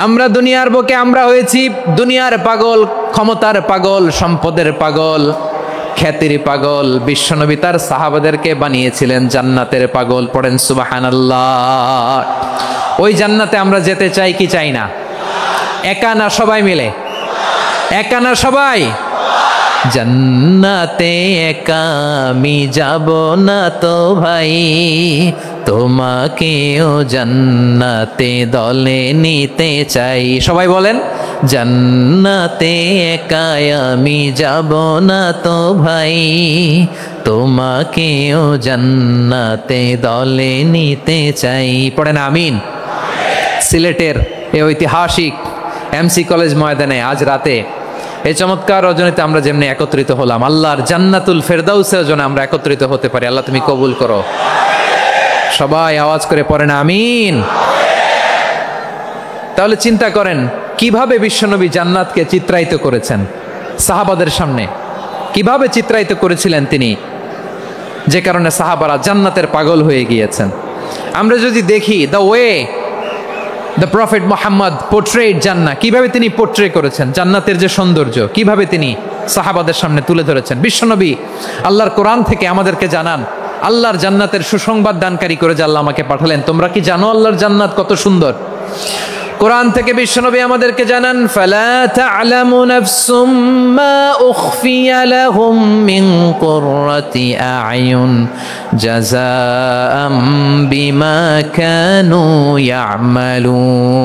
আমরা দুনিয়ার বুকে আমরা হয়েছি দুনিয়ার পাগল, ক্ষমতার পাগল, সম্পদের পাগল, খ্যাতির পাগল। বিশ্বনবী তার সাহাবাদেরকে বানিয়েছিলেন জান্নাতের পাগল। পড়েন সুবহানাল্লাহ। ওই জান্নাতে আমরা যেতে চাই কি চাই না? একা না সবাই মিলে? একা না সবাই? জান্নাতে একা আমি যাব না তো ভাই, তোমাকেও জান্নাতে দলে নিতে চাই। সবাই বলেন জান্নাতে একা আমি যাব না তো ভাই, তোমাকেও জান্নাতে দলে নিতে চাই। পড়েন আমিন। সিলেটের এই ঐতিহাসিক এমসি কলেজ ময়দানে আজ রাতে এই চমৎকার রজনীতে আমরা যেমনি একত্রিত হলাম, আল্লাহর জান্নাতুল ফেরদাউসের জন্য আমরা একত্রিত হতে পারি। আল্লাহ তুমি কবুল করো। সবাই আওয়াজ করে পড়েন আমিন। তাহলে চিন্তা করেন কিভাবে বিশ্বনবী জান্নাতকে চিত্রায়িত করেছেন সাহাবাদের সামনে, কিভাবে চিত্রায়িত করেছিলেন তিনি, যে কারণে সাহাবারা জান্নাতের পাগল হয়ে গিয়েছেন। আমরা যদি দেখি the way the prophet Muhammad portrait জান্নাত, কিভাবে তিনি পোর্ট্রে করেছেন জান্নাতের যে সৌন্দর্য, কিভাবে তিনি সাহাবাদের সামনে তুলে ধরেছেন। বিশ্বনবী আল্লাহর কোরআন থেকে আমাদেরকে জানান আল্লাহর জান্নাতের সুসংবাদ দানকারী করে যে আল্লাহ আমাকে পাঠালেন। তোমরা কি জানো আল্লাহর জান্নাত কত সুন্দর? কোরআন থেকে বিশ্বনবী আমাদেরকে জানান ফালা তা'লামু নাফসুম মা উখফিয়া লাহুম মিন কুররাতি আ'য়ুন জাযাআম বিমা কানু ইয়া'মালুন।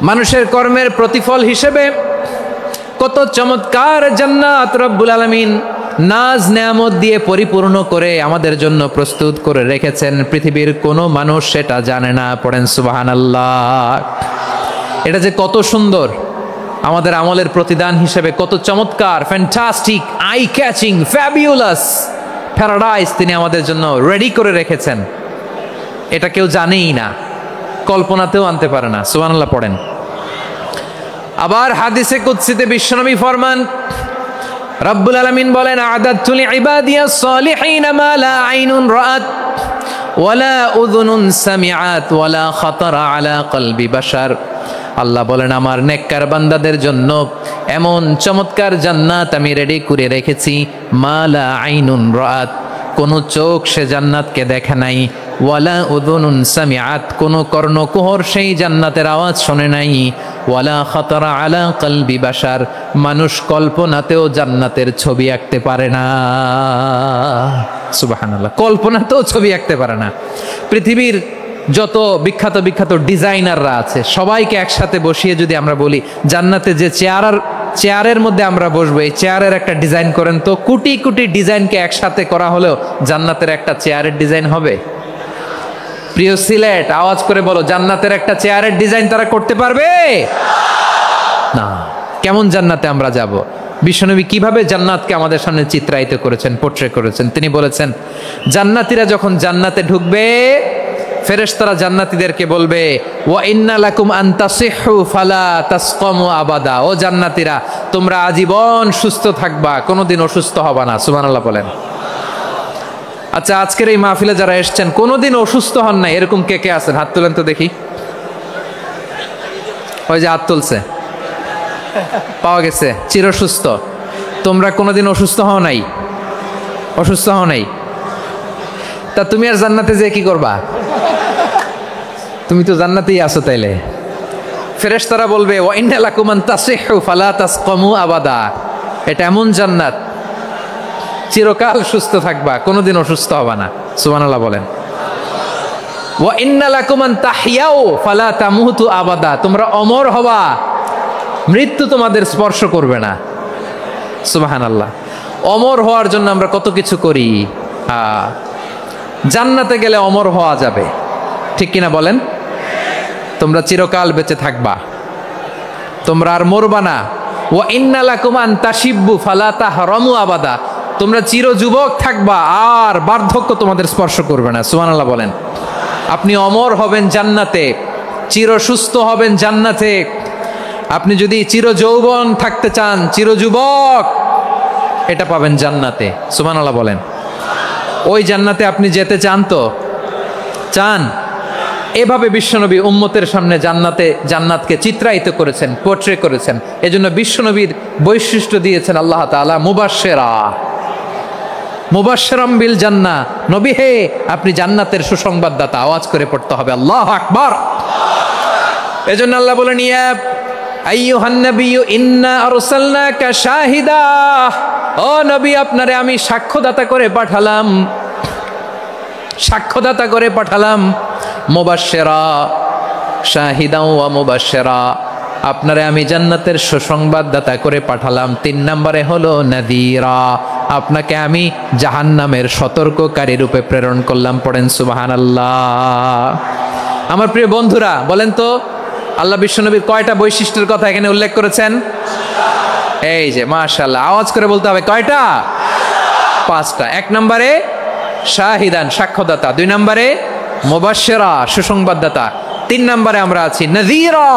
মানুষের কর্মের প্রতিফল হিসেবে কত চমৎকার জান্নাত রব্বুল আলামিন নাজ নেয়ামত দিয়ে পরিপূর্ণ করে আমাদের জন্য প্রস্তুত করে রেখেছেন। পৃথিবীর কোনো মানুষ সেটা জানে না। পড়েন সুবহানাল্লাহ। এটা যে কত সুন্দর, আমাদের আমলের প্রতিদান হিসেবে কত চমৎকার, fantastic, eye catching, fabulous paradise তিনি আমাদের জন্য রেডি করে রেখেছেন। এটা কেউ জানেই না, কল্পনাতেও আনতে পারে না। সুবহানাল্লাহ পড়েন। আবার হাদিসে কুদসিতে বিশ্বনবী ফরমান, রব্বুল আলামিন বলেন আ'দাতু লিইবাদিয়াস সালিহিন মা লা আইনুন রাআত ওয়ালা উযুনুন সামিআত ওয়ালা খাতারা আলা কলবি বাশার। আল্লাহ বলেন আমার নেককার বান্দাদের জন্য এমন চমৎকার জান্নাত আমি রেডি করে রেখেছি, মা লা আইনুন রাআত, কোন চোখ সে জান্নাতকে দেখে নাই, ওয়ালা উযুনুন সামিআত, কোন কর্ণকুহর সেই জান্নাতের আওয়াজ শোনে নাই, ওয়ালা খাতারা আলা কলবি বাশার, মানুষ কল্পনাতেও জান্নাতের ছবি আঁকতে পারে না। সুবহানাল্লাহ, কল্পনাতেও ছবি আঁকতে পারে না। পৃথিবীর যত বিখ্যাত বিখ্যাত ডিজাইনাররা আছে সবাইকে একসাথে বসিয়ে যদি আমরা বলি জান্নাতে যে চেয়ারের মধ্যে আমরা বসবো, এই চেয়ারের একটা ডিজাইন করেন তো, কোটি কোটি ডিজাইনকে একসাথে করা হলেও জান্নাতের একটা চেয়ারের ডিজাইন হবে? প্রিয় সিলেট আওয়াজ করে বলো, জান্নাতের একটা চেয়ারের ডিজাইন তারা করতে পারবে না। কেমন জান্নাতে আমরা যাব? বিশ্বনবী কিভাবে জান্নাতকে আমাদের সামনে চিত্রায়িত করেছেন, পোর্ট্রে করেছেন। তিনি বলেছেন জান্নাতীরা যখন জান্নাতে ঢুকবে ফেরেশতারা জান্নাতীদেরকে বলবে ওয়া ইন্না লাকুম আন তাসিহু ফালা তাসকামু আবাদা, ও জান্নাতীরা তোমরা আজীবন সুস্থ থাকবা, কোনোদিন অসুস্থ হবা না। সুবহানাল্লাহ বলেন। আচ্ছা, আজকের এই মাহফিলে যারা এসেছেন কোনোদিন অসুস্থ হন নাই এরকম কে কে আছেন? হাত তুলেন তো দেখি। ওই যে হাত তুলছে, পাওয়া গেছে, চিরসুস্থ। তোমরা কোনোদিন অসুস্থ হও নাই? অসুস্থ হও নাই? তা তুমি আর জান্নাতে যে কি করবা? তুমি তো জান্নাতেই আছো। তাইলে ফেরেশতারা বলবে ওয়া ইন্না লাকুম আন তাসিহু ফালা তাসকামু আবাদা, এটা এমন জান্নাত চিরকাল সুস্থ থাকবা, কোনোদিন অসুস্থ হবা না। সুবহানাল্লাহ বলেন। ওয়া ইন্না লাকুম আন তাহইয়াউ ফালা তামুতু আবাদা, তোমরা অমর হবা, মৃত্যু তোমাদের স্পর্শ করবে না। সুবহানাল্লাহ। অমর হওয়ার জন্য আমরা কত কিছু করি। জান্নাতে গেলে অমর হওয়া যাবে, ঠিক কিনা বলেন? তোমরা চিরকাল বেঁচে থাকবা, তোমরা আর মরবা না। ওয়া ইন্না লাকুম আন তাশিব্বু ফালা তাহরামু আবাদা, তোমরা চির যুবক থাকবা, আর বার্ধক্য তোমাদের স্পর্শ করবে না। সুবহানাল্লাহ বলেন। আপনি অমর হবেন জান্নাতে, চির সুস্থ হবেন জান্নাতে। আপনি যদি চির যৌবন থাকতে চান, চির যুবক, এটা পাবেন জান্নাতে। সুবহানাল্লাহ বলেন। ওই জান্নাতে আপনি যেতে চান তো? চান? এভাবে বিশ্বনবী উম্মতের সামনে জান্নাতকে চিত্রায়িত করেছেন, পোর্ট্রে করেছেন। এজন্য বিশ্বনবীর বৈশিষ্ট্য দিয়েছেন আল্লাহ তাআলা মুবাশশিরাম বিল জান্নাহ। নবী হে, আপনি জান্নাতের সুসংবাদদাতা। আওয়াজ করে পড়তে হবে আল্লাহু আকবার। এজন্য আল্লাহ বলেন, ইয়া আইয়ুহান নাবিয়্যু ইন্না আরসালনাকা শাহিদা, ও নবী আপনারে আমি সাক্ষ্যদাতা করে পাঠালাম, সাক্ষ্যদাতা করে পাঠালাম। মুবাশশিরা, শাহিদা ওয়া মুবাশশিরা, আপনারে আমি জান্নাতের সুসংবাদদাতা করে পাঠালাম। 3 নম্বরে হলো নাযীরা, আপনাকে আমি জাহান্নামের সতর্ককারী রূপে প্রেরণ করলাম। পড়েন সুবহানাল্লাহ। আমার প্রিয় বন্ধুরা, বলেন তো আল্লাহ বিশ্বনবীর কয়টা বৈশিষ্ট্যের কথা এখানে উল্লেখ করেছেন? এই যে মাশাআল্লাহ, আওয়াজ করে বলতে হবে, কয়টা? 5টা। 1 নম্বরে শাহিদান, সাক্ষ্যদাতা। 2 নম্বরে মুবাশশিরা, সুসংবাদদাতা। 3 নম্বরে আমরা আছি নাযীরা,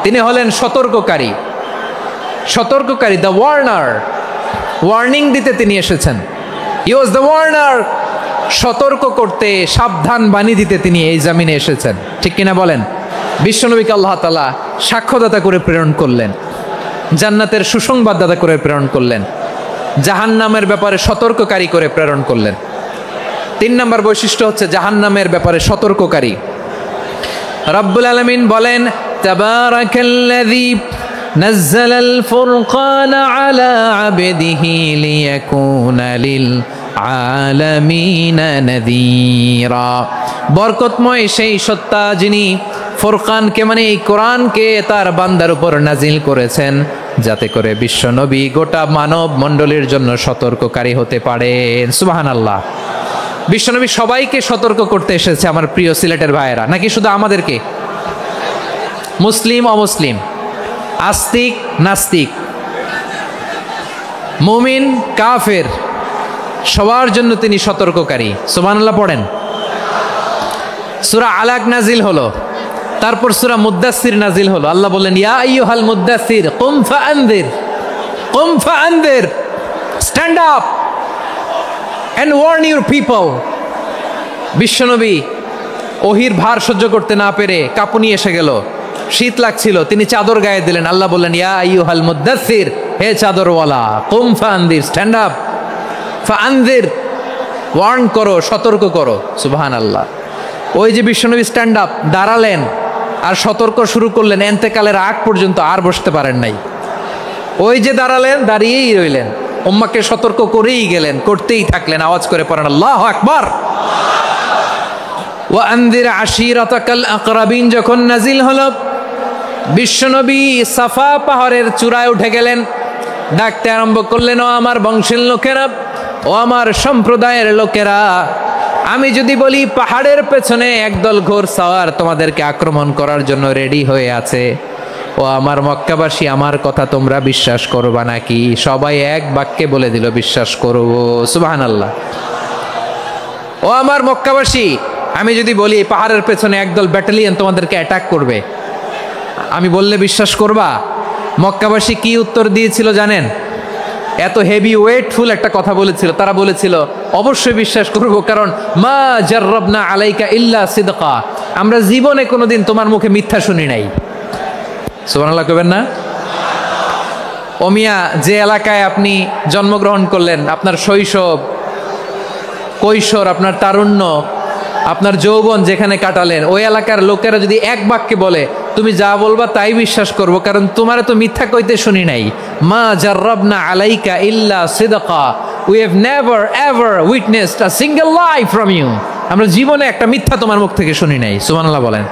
তিনি হলেন সতর্ককারী। সতর্ককারী, দ্য ওয়ার্নার, ওয়ার্নিং দিতে তিনি এসেছেন। হি ওয়াজ দ্য ওয়ার্নার, সতর্ক করতে, সাবধান বাণী দিতে তিনি এই জমিনে এসেছেন, ঠিক কিনা বলেন? বিশ্বনবীকে আল্লাহ তাআলা সাক্ষ্যদাতা করে প্রেরণ করলেন, জান্নাতের সুসংবাদদাতা করে প্রেরণ করলেন, জাহান্নামের ব্যাপারে সতর্ককারী করে প্রেরণ করলেন। 3 নম্বর বৈশিষ্ট্য হচ্ছে জাহান্নামের ব্যাপারে সতর্ককারী। রব্বুল আলামিন বলেন, তাবারাকাল্লাযী নাযালাল ফুরকানা আলা আবদিহি লিয়াকুনা লিল আলামিনা নাযীরা, বরকতময় সেই সত্তা যিনি ফুরকানকে, মানে এই কোরআনকে তার বান্দার উপর নাজিল করেছেন, যাতে করে বিশ্বনবী গোটা মানব মণ্ডলীর জন্য সতর্ককারী হতে পারেন। সুবহানাল্লাহ। বিশ্বনবী সবাইকে সতর্ক করতে এসেছে, আমার প্রিয় সিলেটের ভাইয়েরা, নাকি শুধু আমাদেরকে? মুসলিম অমুসলিম, আস্তিক নাস্তিক, মুমিন কাফের, সবার জন্য তিনি সতর্ককারী। সুবহানাল্লাহ পড়েন। সূরা আলাক নাজিল হলো, তারপর সূরা মুদ্দাসসির নাজিল হলো। আল্লাহ বলেন, ইয়া আইয়ুহাল মুদ্দাসসির কুম ফাআনদির, কুম ফাআনদির, stand up and warn your people. বিশ্বনবী ওহির ভার সহ্য করতে না পেরে কাঁপুনি এসে গেল, শীত লাগছিল, তিনি চাদর গায়ে দিলেন। আল্লাহ বললেন, ইয়া আইয়ুহাল মুদ্দাসসির, হে চাদরওয়ালা, কুম ফাআনদির, স্ট্যান্ড আপ, ফাআনদির, ওয়ার্ন করো, সতর্ক করো। সুবহানাল্লাহ। ওই যে বিশ্বনবী স্ট্যান্ড আপ, দাঁড়ালেন আর সতর্ক শুরু করলেন, এন্তেকালের আগ পর্যন্ত আর বসতে পারেন নাই। ওই যে দাঁড়ালেন, দাঁড়িয়েই রইলেন, উম্মাকে সতর্ক করেই গেলেন, করতেই থাকলেন। আওয়াজ করে পড়েন আল্লাহু আকবার। ওয়া আনদির আশিরাতাকাল আকরাবিন যখন নাজিল হলো, বিশ্বনবী সাফা পাহাড়ের চূড়ায় উঠে গেলেন, ডাকতে আরম্ভ করলেন, ও আমার বংশের লোকেরা, ও আমার সম্প্রদায়ের লোকেরা, আমি যদি বলি পাহাড়ের পেছনে একদল ঘোড়সাওয়ার তোমাদেরকে আক্রমণ করার জন্য রেডি হয়ে আছে, ও আমার মক্কাবাসী, আমার কথা তোমরা বিশ্বাস করবা নাকি? সবাই এক বাক্যে বলে দিল, বিশ্বাস করব। সুবহানাল্লাহ। ও আমার মক্কাবাসী, আমি যদি বলি পাহাড়ের পেছনে একদল ব্যাটালিয়ন তোমাদেরকে অ্যাটাক করবে, আমি বললে বিশ্বাস করবা? মক্কাবাসী কি উত্তর দিয়েছিল জানেন? এত হেভি ওয়েটফুল একটা কথা বলেছিল। তারা বলেছিল, অবশ্যই বিশ্বাস করব, কারণ মা জাররাবনা আলাইকা ইল্লা সিদকা, আমরা জীবনে কোনোদিন তোমার মুখে মিথ্যা শুনি নাই। সুবহানাল্লাহ কইবেন না? ও মিয়া, যে এলাকায় আপনি জন্মগ্রহণ করলেন, আপনার শৈশব, কৈশোর, আপনার তারুণ্য, আপনার যৌবন যেখানে কাটালেন, ওই এলাকার লোকেরা যদি এক বাক্যে বলে তুমি যা বলবা তাই বিশ্বাস করব, কারণ তোমারে তো মিথ্যা কইতে শুনি নাই। মা জাররাবনা আলাইকা ইল্লা সিদকা, we have never ever witnessed a single lie from you. আমরা জীবনে একটা মিথ্যা তোমার মুখ থেকে শুনি নাই। সুবহানাল্লাহ বলেন।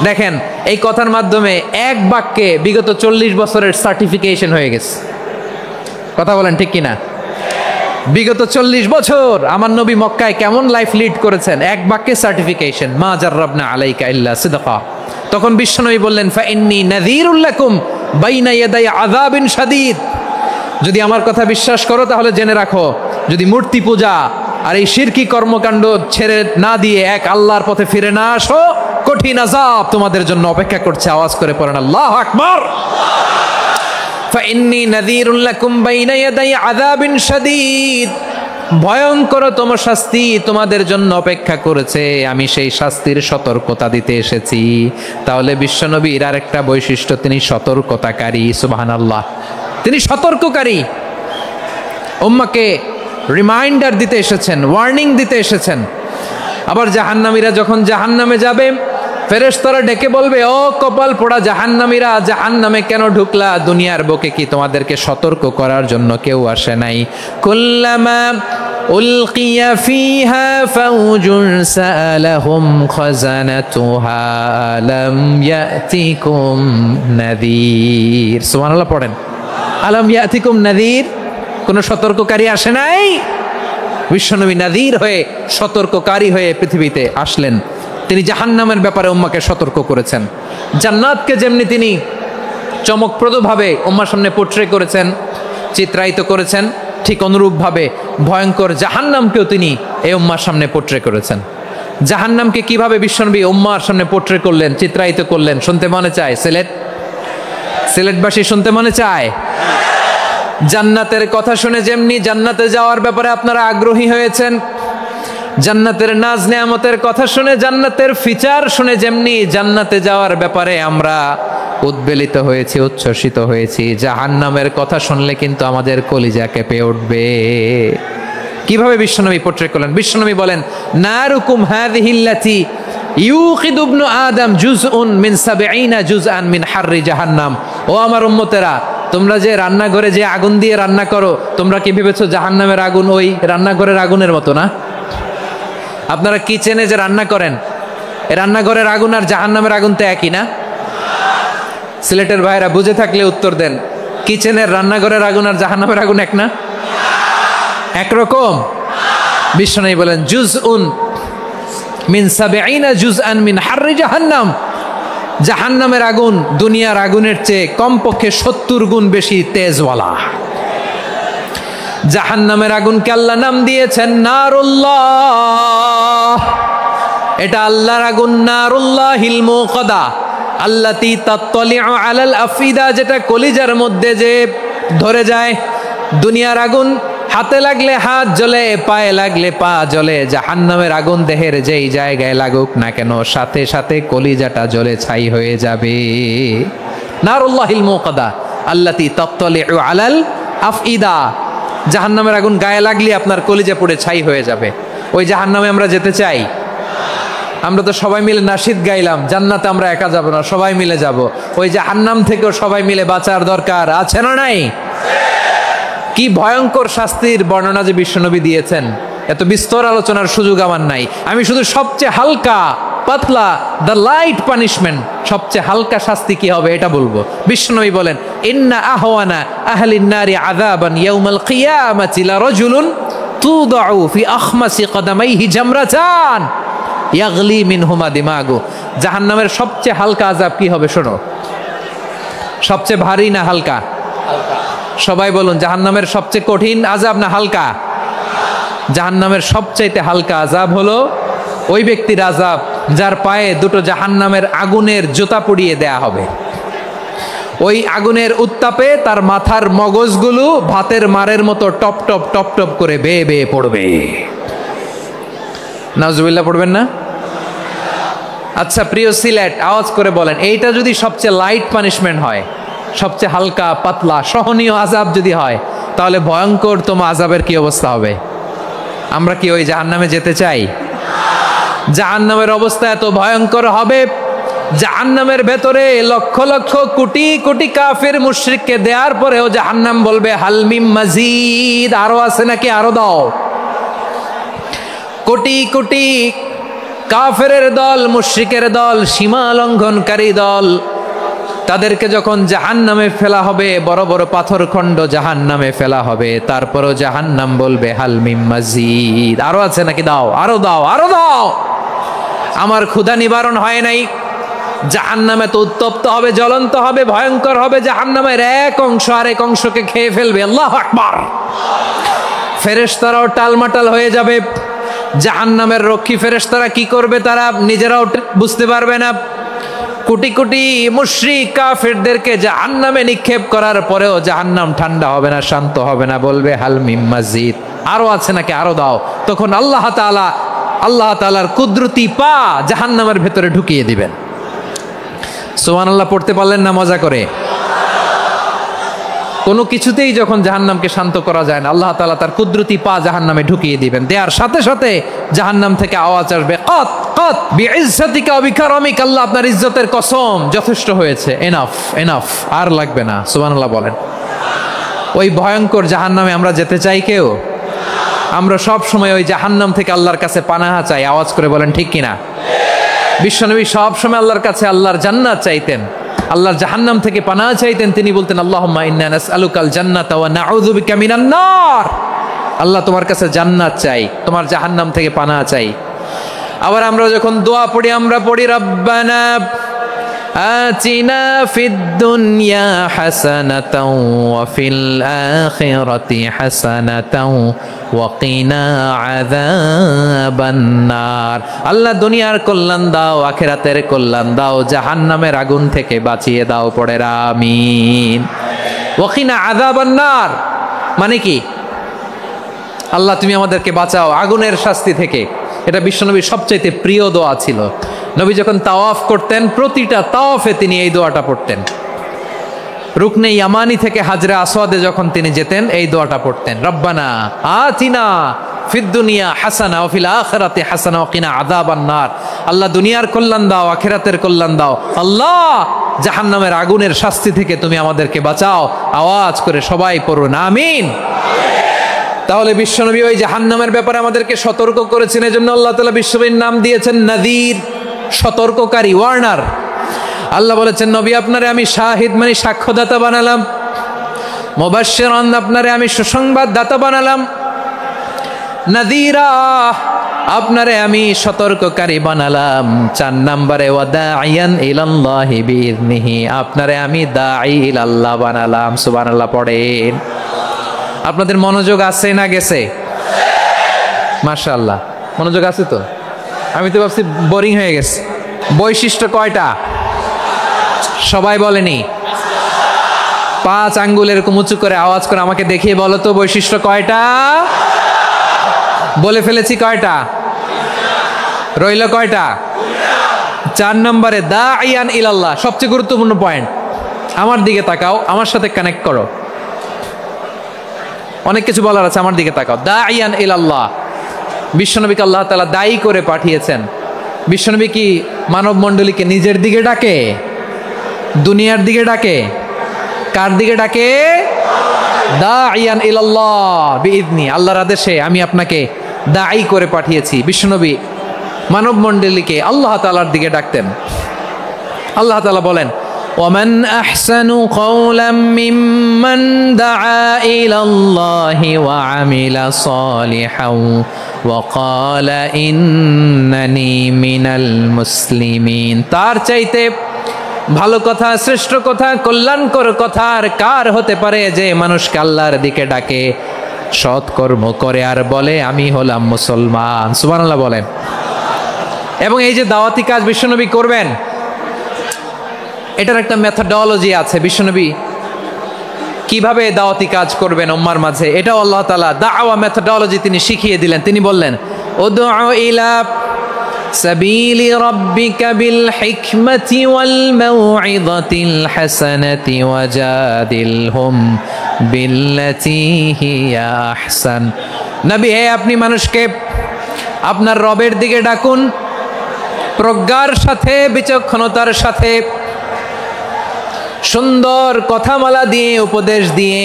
দেখেন এই কথার মাধ্যমে এক বাক্যে বিগত 40 বছরের সার্টিফিকেশন হয়ে গেছে। কথা বলেন ঠিক কিনা? বিগত 40 বছর আমার নবী মক্কায় কেমন লাইফ লিড করেছেন, এক বাক্যে সার্টিফিকেশন, মা জাররাবনা আলাইকা ইল্লা সিদকা। তখন বিশ্বনবী বললেন, ফা ইন্নী নাযীরুল লাকুম বাইনা ইয়াদাই আযাবিন শাদীদ। যদি আমার কথা বিশ্বাস করো তাহলে জেনে রাখো, যদি মূর্তি পূজা আর এই শিরকি কর্মকাণ্ড ছেড়ে না দিয়ে এক আল্লাহর পথে ফিরে না আসো, কঠিন আযাব তোমাদের জন্য অপেক্ষা করছে। আওয়াজ করে পড়েন আল্লাহু আকবার। فإني نذير لكم بين يدي عذاب شديد। ভয়ঙ্করতম শাস্তি তোমাদের জন্য অপেক্ষা করেছে, আমি সেই শাস্তির সতর্কতা দিতে এসেছি। তাহলে বিশ্বনবীর আরেকটা বৈশিষ্ট্য, তিনি সতর্কতাকারী। সুবহানাল্লাহ, তিনি সতর্ককারী। উম্মাহকে রিমাইন্ডার দিতে এসেছেন, ওয়ার্নিং দিতে এসেছেন। আবার জাহান্নামীরা যখন জাহান্নামে যাবে, ফেরেশতারা ডেকে বলবে, ও কপাল পোড়া জাহান্নামীরা, জাহান্নামে কেন ঢুকলা? দুনিয়ার বুকে কি তোমাদেরকে সতর্ক করার জন্য কেউ আসে নাই? কুল্লামা উলকিয়া ফিহা ফাউজুন সাআলাহুম খাজানাতুহা আলাম ইয়াতিকুম নাযীর। সুবহানাল্লাহ পড়েন, আলাম ইয়াতিকুম নাযীর। কোন সতর্ককারী আসে নাই? বিশ্বনবী নাযীর হয়ে, সতর্ককারী হয়ে পৃথিবীতে আসলেন। তিনি জাহান্নামের ব্যাপারে উম্মাকে সতর্ক করেছেন। জান্নাতকে যেমনি তিনি চমকপ্রদভাবে উম্মার সামনে পোট্রে করেছেন, চিত্রায়িত করেছেন, ঠিক অনুরূপভাবে ভয়ঙ্কর জাহান্নামকেও তিনি এই উম্মার সামনে পোট্রে করেছেন। জাহান্নামকে কিভাবে বিশ্বনবী উম্মার সামনে পোট্রে করলেন, চিত্রায়িত করলেন, শুনতে মনে চায়? সিলেটবাসী শুনতে মনে চায়? জান্নাতের কথা শুনে যেমনি জান্নাতে যাওয়ার ব্যাপারে আপনারা আগ্রহী হয়েছেন, জান্নাতের নাজ নেয়ামতের কথা শুনে, জান্নাতের ফিচার শুনে যেমনি জান্নাতে যাওয়ার ব্যাপারে আমরা উদ্বেলিত হয়েছি, উচ্ছ্বসিত হয়েছি, জাহান্নামের কথা শুনলে কিন্তু আমাদের কলিজা কেঁপে উঠবে। কিভাবে বিশ্বনবী পোট্রে করলেন? বিশ্বনবী বলেন, নারুকুম হাযিহিল্লাতী ইউকিদু ইবনু আদম জুজউন মিন ৭০ জুজআন মিন হাররি জাহান্নাম। ও আমার উম্মতেরা, তোমরা যে রান্নাঘরে যে আগুন দিয়ে রান্না করো, তোমরা কি ভেবেছো জাহান্নামের আগুন ওই রান্নাঘরের আগুনের মতো না? আপনারা কিচেনে যে রান্না করেন, এই রান্নাঘরের আগুন আর জাহান্নামের আগুন তো একই না? সিলেটের ভাইরা বুঝে থাকলে উত্তর দেন, কিচেনের রান্নাঘরের আগুন আর জাহান্নামের আগুন এক না? একরকম? বিশ্বনবী বলেন, জুজউন মিন ৭০ জুজআন মিন হাররি জাহান্নাম। জাহান্নামের আগুন দুনিয়ার আগুনের চেয়ে কমপক্ষে ৭০ গুণ বেশি তেজওয়ালা। জাহান্নামের আগুনকে আল্লাহ নাম দিয়েছেন নারুল্লাহ। এটা আল্লাহর আগুন, নারুল্লাহিল মুকাদা আল্লাতী তাত্তালিউ আলাল আফিদা, যেটা কলিজার মধ্যে যে ধরে যায়। দুনিয়ার আগুন হাতে লাগলে হাত জ্বলে, পায়ে লাগলে পা জ্বলে। জাহান্নামের আগুন দেহের যেই জায়গায় লাগুক না কেন, সাথে সাথে কলিজাটা জ্বলে ছাই হয়ে যাবে। নারুল্লাহিল মুকাদা আল্লাতী তাত্তালিউ আলাল আফিদা। জাহান্নামের আগুন গায়ে লাগলে আপনার কলিজা পুড়ে ছাই হয়ে যাবে। ওই জাহান্নামে আমরা যেতে চাই? আমরা তো সবাই মিলে নাশিদ গাইলাম, জান্নাতে আমরা একা যাব না, সবাই মিলে যাব। ওই জাহান্নাম থেকেও সবাই মিলে বাঁচার দরকার আছে না নাই? কি ভয়ঙ্কর শাস্তির বর্ণনা যে বিশ্বনবী দিয়েছেন, এত বিস্তর আলোচনার সুযোগ আমার নাই। আমি শুধু সবচেয়ে হালকা পাতলা, দ্য লাইট পানিশমেন্ট, সবচেয়ে হালকা শাস্তি কি হবে এটা বলবো। বিশ্বনবী বলেন, ইন্না আহওয়ানা আহলিন নারি আযাবান ইয়াউমাল কিয়ামাতি লারাজুলুন তুদাউ ফি আখমাসি কদামাইহি জামরাতান ইয়াগলি মিনহুমা দিমাগু। জাহান্নামের সবচেয়ে হালকা আযাব কি হবে শোনো। সবচেয়ে ভারী না হালকা? সবাই বলুন, জাহান্নামের সবচেয়ে কঠিন আযাব না হালকা? জাহান্নামের সবচাইতে হালকা আযাব হলো ওই ব্যক্তির আযাব যার পায়ে দুটো জাহান্নামের আগুনের জুতা পরিয়ে দেয়া হবে। ওই আগুনের উত্তাপে তার মাথার মগজগুলো ভাতের মারের মতো টপ টপ টপ টপ করে বেয়ে বেয়ে পড়বে। নাউজুবিল্লাহ পড়বেন না? আচ্ছা প্রিয় সিলেট, আওয়াজ করে বলেন, এইটা যদি সবচেয়ে লাইট পানিশমেন্ট হয়, সবচেয়ে হালকা পাতলা সহনীয় আযাব যদি হয়, তাহলে ভয়ঙ্করতম আযাবের কি অবস্থা হবে? আমরা কি ওই জাহান্নামে যেতে চাই? জাহান্নামের অবস্থা এত ভয়ঙ্কর হবে জাহান্নামের ভেতরে লক্ষ লক্ষ কোটি কোটি কাফের মুশরিককে দেওয়ার পরেও জাহান্নাম বলবে হাল মিম মাজিদ, আরো আছে নাকি, আরো দাও। কোটি কোটি কাফেরের দল, মুশরিকের দল, সীমা লঙ্ঘনকারী দল, তাদেরকে যখন জাহান্নামে ফেলা হবে, বড় বড় পাথরখণ্ড জাহান্নামে ফেলা হবে, তারপরও জাহান্নাম বলবে হাল মিম মাজিদ, আরো আছে নাকি, দাও, আরো দাও, আরো দাও। আমার ক্ষুধা নিবারণ হয় নাই। জাহান্নামে তো উত্তপ্ত হবে, জ্বলন্ত হবে, ভয়ঙ্কর হবে। জাহান্নামের এক অংশ আরেক অংশকে খেয়ে ফেলবে। আল্লাহু আকবার। ফেরেশতারাও টালমাটাল হয়ে যাবে। জাহান্নামের রক্ষী ফেরেশতারা কি করবে তারা নিজেরাও বুঝতে পারবে না। কোটি কোটি মুশরিক কাফেরদেরকে জাহান্নামে নিক্ষেপ করার পরেও জাহান্নাম ঠান্ডা হবে না, শান্ত হবে না, বলবে হাল মিম মাজিদ, আরো আছে নাকি, আরো দাও। তখন আল্লাহ তাআলার কুদরতি পা জাহান্নামের ভেতরে ঢুকিয়ে দিবেন। সুবহানাল্লাহ পড়তে পারলেন না মজা করে? কোনো কিছুতেই যখন জাহান্নামকে শান্ত করা যায় না, আল্লাহ তাআলা তার কুদরতি পা জাহান্নামে ঢুকিয়ে দিবেন। দেওয়ার সাথে সাথে জাহান্নাম থেকে আওয়াজ আসবে, কত কত বিইজ্জাতিকা ওয়া বিকারামিকা, আল্লাহ আপনার ইজ্জতের কসম, যথেষ্ট হয়েছে, এনাফ এনাফ, আর লাগবে না। সুবহানাল্লাহ বলেন। ওই ভয়ঙ্কর জাহান্নামে আমরা যেতে চাই কেউ? আমরা সব সময় ওই জাহান্নাম থেকে আল্লাহর কাছে পানাহা চাই। আওয়াজ করে বলেন ঠিক কিনা? বিশ্বনবী সব সময় আল্লাহর কাছে আল্লাহর জান্নাত চাইতেন, আল্লাহর জাহান্নাম থেকে পানাহ চাইতেন। তিনি বলতেন আল্লাহুম্মা ইন্না নাসআলুকাল জান্নাতা ওয়া নাউযু বিকা মিনান নার। আল্লাহ তোমার কাছে জান্নাত চাই, তোমার জাহান্নাম থেকে পানাহ চাই। আবার আমরা যখন দোয়া পড়ি, আমরা পড়ি রব্বানা আতিনা ফিদ দুনিয়া হাসানাতাও ওয়া ফিল আখিরাতি হাসানাতাও ওয়া কিনা আযাবান নার। আল্লাহ দুনিয়ার কল্যাণ দাও, আখিরাতের কল্যাণ দাও, জাহান্নামের আগুন থেকে বাঁচিয়ে দাও। পড়ে আমিন। ওয়া কিনা আযাবান নার মানে কি? আল্লাহ তুমি আমাদেরকে বাঁচাও আগুনের শাস্তি থেকে। এটা বিশ্বনবীর সবচাইতে প্রিয় দোয়া ছিল। নবী যখন তাওয়াফ করতেন, প্রতিটা তাওয়াফে তিনি এই দোয়াটা পড়তেন। রুকনে ইয়ামানি থেকে হাজরে আসওয়াদে যখন তিনি যেতেন, এই দোয়াটা পড়তেন, রব্বানা আতিনা ফিদ দুনিয়া হাসানা ওয়া ফিল আখিরাতি হাসানা ওয়া কিনা আযাবান নার। আল্লাহ দুনিয়ার কল্যাণ দাও, আখিরাতের কল্যাণ দাও। আল্লাহ জাহান্নামের আগুনের শাস্তি থেকে তুমি আমাদেরকে বাঁচাও। আওয়াজ করে সবাই পড়ুন আমিন। তাহলে বিশ্বনবী ওই জাহান্নামের ব্যাপারে আমাদেরকে সতর্ক করেছেন। এজন্য আল্লাহ তাআলা বিশ্বনবীর নাম দিয়েছেন নাযীর, সতর্ককারী, ওয়ার্নার। আল্লাহ বলেছেন নবী আপনারে আমি শাহিদ মানে সাক্ষ্যদাতা বানালাম, মুবাশশিরান আপনারে আমি সুসংবাদদাতা বানালাম, নাযীরা আপনারে আমি সতর্ককারী বানালাম। 4 নম্বরে ওয়া দাঈয়ান ইলাল্লাহি বিইذনিহি, আপনারে আমি দাঈ ইলাল্লাহ বানালাম। সুবহানাল্লাহ পড়েন। আপনাদের মনোযোগ আছে না গেছে? মাশাআল্লাহ মনোযোগ আছে তো। আমি তো ভাবছি বোরিং হয়ে গেছে। বৈশিষ্ট্য কয়টা সবাই বলেনি? 5 আঙ্গুল এরকম উঁচু করে আওয়াজ করে আমাকে দেখিয়ে বলো তো বৈশিষ্ট্য কয়টা? বলে ফেলেছি কয়টা? রইল কয়টা? 4 নম্বরে দাঈয়ান ইলাল্লাহ, সবচেয়ে গুরুত্বপূর্ণ পয়েন্ট। আমার দিকে তাকাও, আমার সাথে কানেক্ট করো। অনেক কিছু বলার আছে, আমার দিকে তাকাও। দাঈয়ান ইলাল্লাহ, বিশ্বনবীকে আল্লাহ তাআলা দায়ী করে পাঠিয়েছেন। বিশ্বনবী কি মানব মণ্ডলীকে নিজের দিকে ডাকে? দুনিয়ার দিকে ডাকে? কার দিকে ডাকে? দাঈয়ান ইলাল্লাহ বিইذনি, আল্লাহর আদেশে আমি আপনাকে দায়ী করে পাঠিয়েছি। বিশ্বনবী মানব মণ্ডলীকে আল্লাহ তাআলার দিকে ডাকতেন। আল্লাহ তাআলা বলেন ومن أحسن قولا ممن دعا إلى الله وعمل صالحا وقال إنني من المسلمين। তার চাইতে ভালো কথা, শ্রেষ্ঠ কথা, কল্যাণকর কথা আর কার হতে পারে যে মানুষকে আল্লাহর দিকে ডাকে, সৎকর্ম করে আর বলে আমি হলাম মুসলমান। সুবহানাল্লাহ বলেন। এবং এই যে দাওয়াতি কাজ বিশ্বনবী করবেন, এটার একটা মেথডোলজি আছে। বিশ্বনবী কিভাবে দাওয়াতি কাজ করবেন উম্মার মাঝে, এটাও আল্লাহ তাআলা দাওয়া মেথডোলজি তিনি শিখিয়ে দিলেন। তিনি বললেন উদউ ইলা সাবিলি রাব্বিকা বিল হিকমাতি ওয়াল মাউইযাতিল হাসানাতি ওয়াজাদিলহুম বিল্লাতী হিয়া আহসান। নবী হে আপনি মানুষকে আপনার রবের দিকে ডাকুন প্রজ্ঞার সাথে, বিচক্ষণতার সাথে, সুন্দর কথামালা দিয়ে, উপদেশ দিয়ে।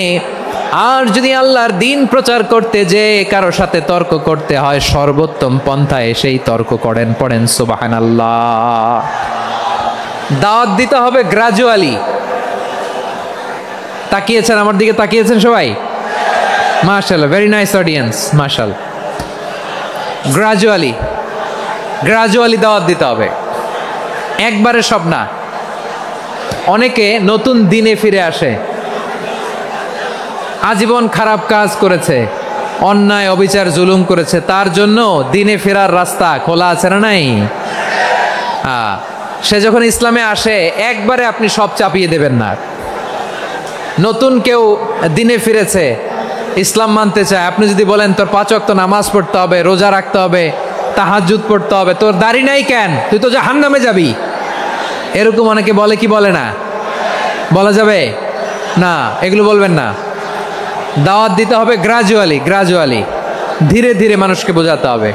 আর যদি আল্লাহর দিন প্রচার করতে যে কারো সাথে তর্ক করতে হয়, সর্বোত্তম পন্থায় সেই তর্ক করেন। পড়েন সুবহানাল্লাহ। দাওয়াত দিতে হবে গ্রাজুয়ালি। তাকিয়েছেন আমার দিকে, তাকিয়েছেন সবাই? মাশাআল্লাহ, ভেরি নাইস অডিয়েন্স, মাশাআল্লাহ। গ্রাজুয়ালি দাওয়াত দিতে হবে, একবারে সব না। অনেকে নতুন দিনে ফিরে আসে, আজীবন খারাপ কাজ করেছে, অন্যায় অবিচার জুলুম করেছে, তার জন্য দিনে ফেরার রাস্তা খোলা আছে না নাই? সে যখন ইসলামে আসে একবারে আপনি সব চাপিয়ে দেবেন না। নতুন কেউ দিনে ফিরেছে, ইসলাম মানতে চায়, আপনি যদি বলেন তোর 5 ওয়াক্ত নামাজ পড়তে হবে, রোজা রাখতে হবে, তাহাজ্জুদ পড়তে হবে, তোর দাড়ি নাই কেন, তুই তো জাহান্নামে যাবি, এরকম অনেকে বলে কি বলে না? বলা যাবে না, এগুলো বলবেন না। দাওয়াত দিতে হবে গ্রাজুয়ালি, ধীরে ধীরে মানুষকে বোঝাতে হবে।